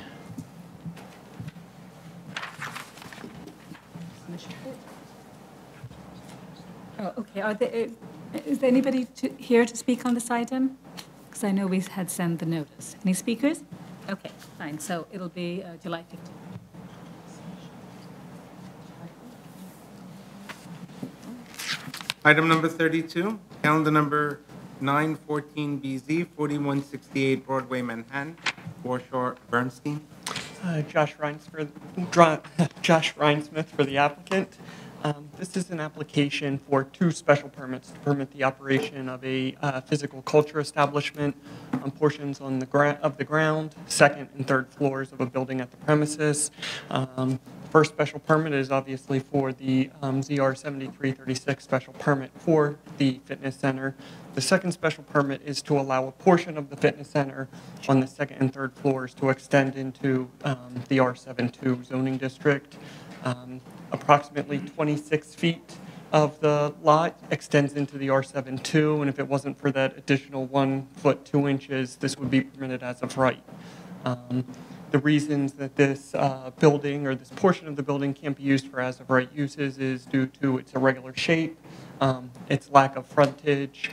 Oh, okay. Is there anybody here to speak on this item? Because I know we had sent the notice. Any speakers? Okay, fine. So it'll be July 15th. Item number 32, calendar number 914BZ, 4168 Broadway, Manhattan, Warshore, Bernstein. Josh Rhinesmith for the applicant. This is an application for 2 special permits to permit the operation of a physical culture establishment on portions of the ground, 2nd and 3rd floors of a building at the premises. First special permit is obviously for the ZR 7336 special permit for the fitness center. The second special permit is to allow a portion of the fitness center on the 2nd and 3rd floors to extend into the R72 zoning district. Approximately 26 feet of the lot extends into the R72, and if it wasn't for that additional 1 foot 2 inches, this would be permitted as of right. The reasons that this building or this portion of the building can't be used for as of right uses is due to its irregular shape, its lack of frontage,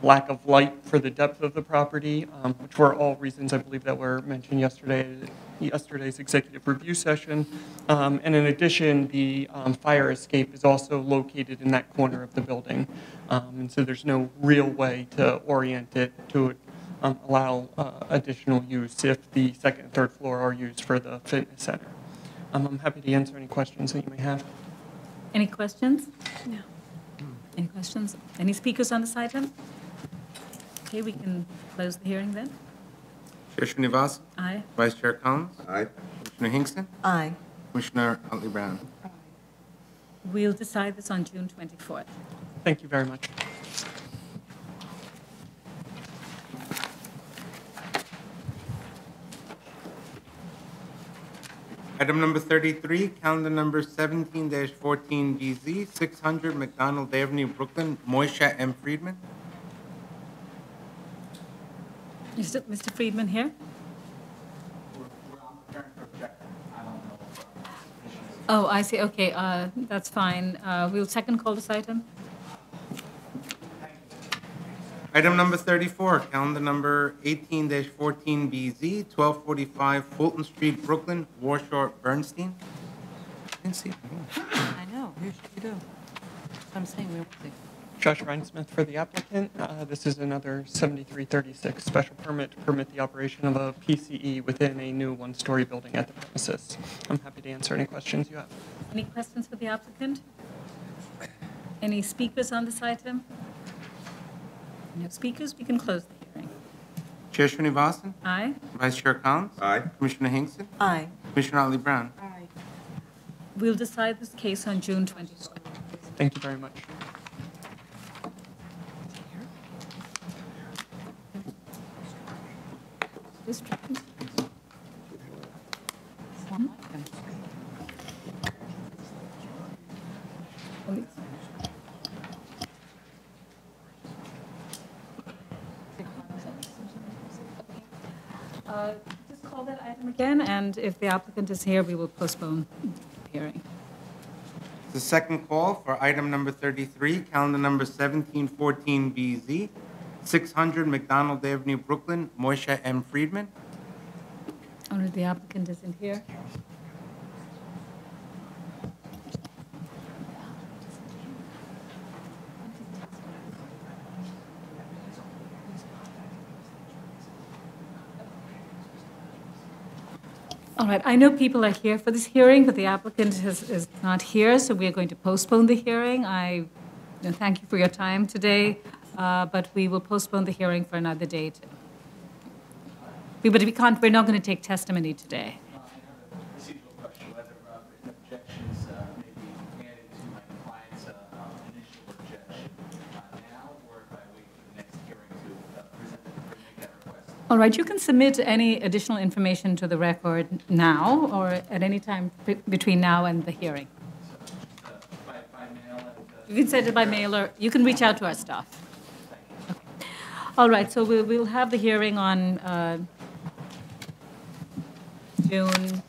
lack of light for the depth of the property, which were all reasons I believe that were mentioned yesterday's executive review session. And in addition, the fire escape is also located in that corner of the building. And so there's no real way to orient it to allow additional use if the 2nd and 3rd floor are used for the fitness center. I'm happy to answer any questions that you may have. Any questions? No. Any questions? Any speakers on this item? Okay, we can close the hearing then. Chair Srinivasan. Aye. Vice Chair Collins. Aye. Commissioner Hingston. Aye. Commissioner Huntley Brown. We'll decide this on June 24th. Thank you very much. Item number 33, calendar number 17-14BZ, 600 McDonald Avenue, Brooklyn, Moisha M. Friedman. Is Mr. Friedman here? Oh, I see. Okay, that's fine. We'll second call this item. Item number 34, calendar number 18-14BZ, 1245 Fulton Street, Brooklyn, Warshore, Bernstein. I didn't see it. I know, usually we do. I'm saying we're waiting. Josh Rhinesmith for the applicant. This is another 7336 special permit to permit the operation of a PCE within a new 1-story building at the premises. I'm happy to answer any questions you have. Any questions for the applicant? Any speakers on this item? No speakers, we can close the hearing. Chair Srinivasan? Aye. Vice Chair Collins? Aye. Commissioner Hinkson? Aye. Commissioner Ali Brown? We'll decide this case on June 24th. Thank you very much. Just call that item again, and if the applicant is here, we will postpone the hearing. The second call for item number 33, calendar number 1714BZ, 600 McDonald Avenue, Brooklyn, Moisha M. Friedman. Only the applicant isn't here. All right, I know people are here for this hearing, but the applicant is not here, so we are going to postpone the hearing. Thank you for your time today, but we will postpone the hearing for another date. We're not going to take testimony today. Procedural question, whether written objections may be added to my client's initial objection now, or if I wait for the next hearing to present or make that request. All right, you can submit any additional information to the record now or at any time between now and the hearing. By mail? You can send it by mail or you can reach out to our staff. Okay. All right, so we'll have the hearing on June.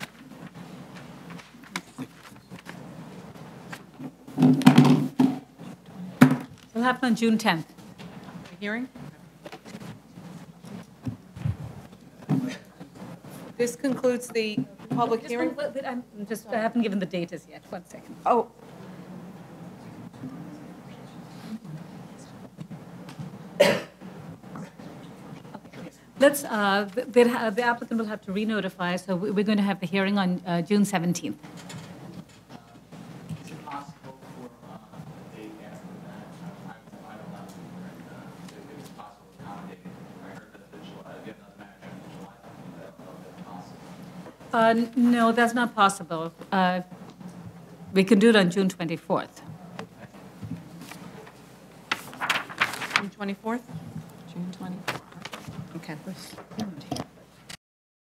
It'll happen on June 10th. The hearing? This concludes the public hearing. I haven't given the date as yet. 1 second. Oh. The applicant will have to re-notify, so we're going to have the hearing on June 17th. Is it possible for a date after that? I don't know if it's possible to accommodate it. I heard that the July, get another match in July. I don't know if that's possible. No, that's not possible. We can do it on June 24th. June 24th? June 24th. Okay.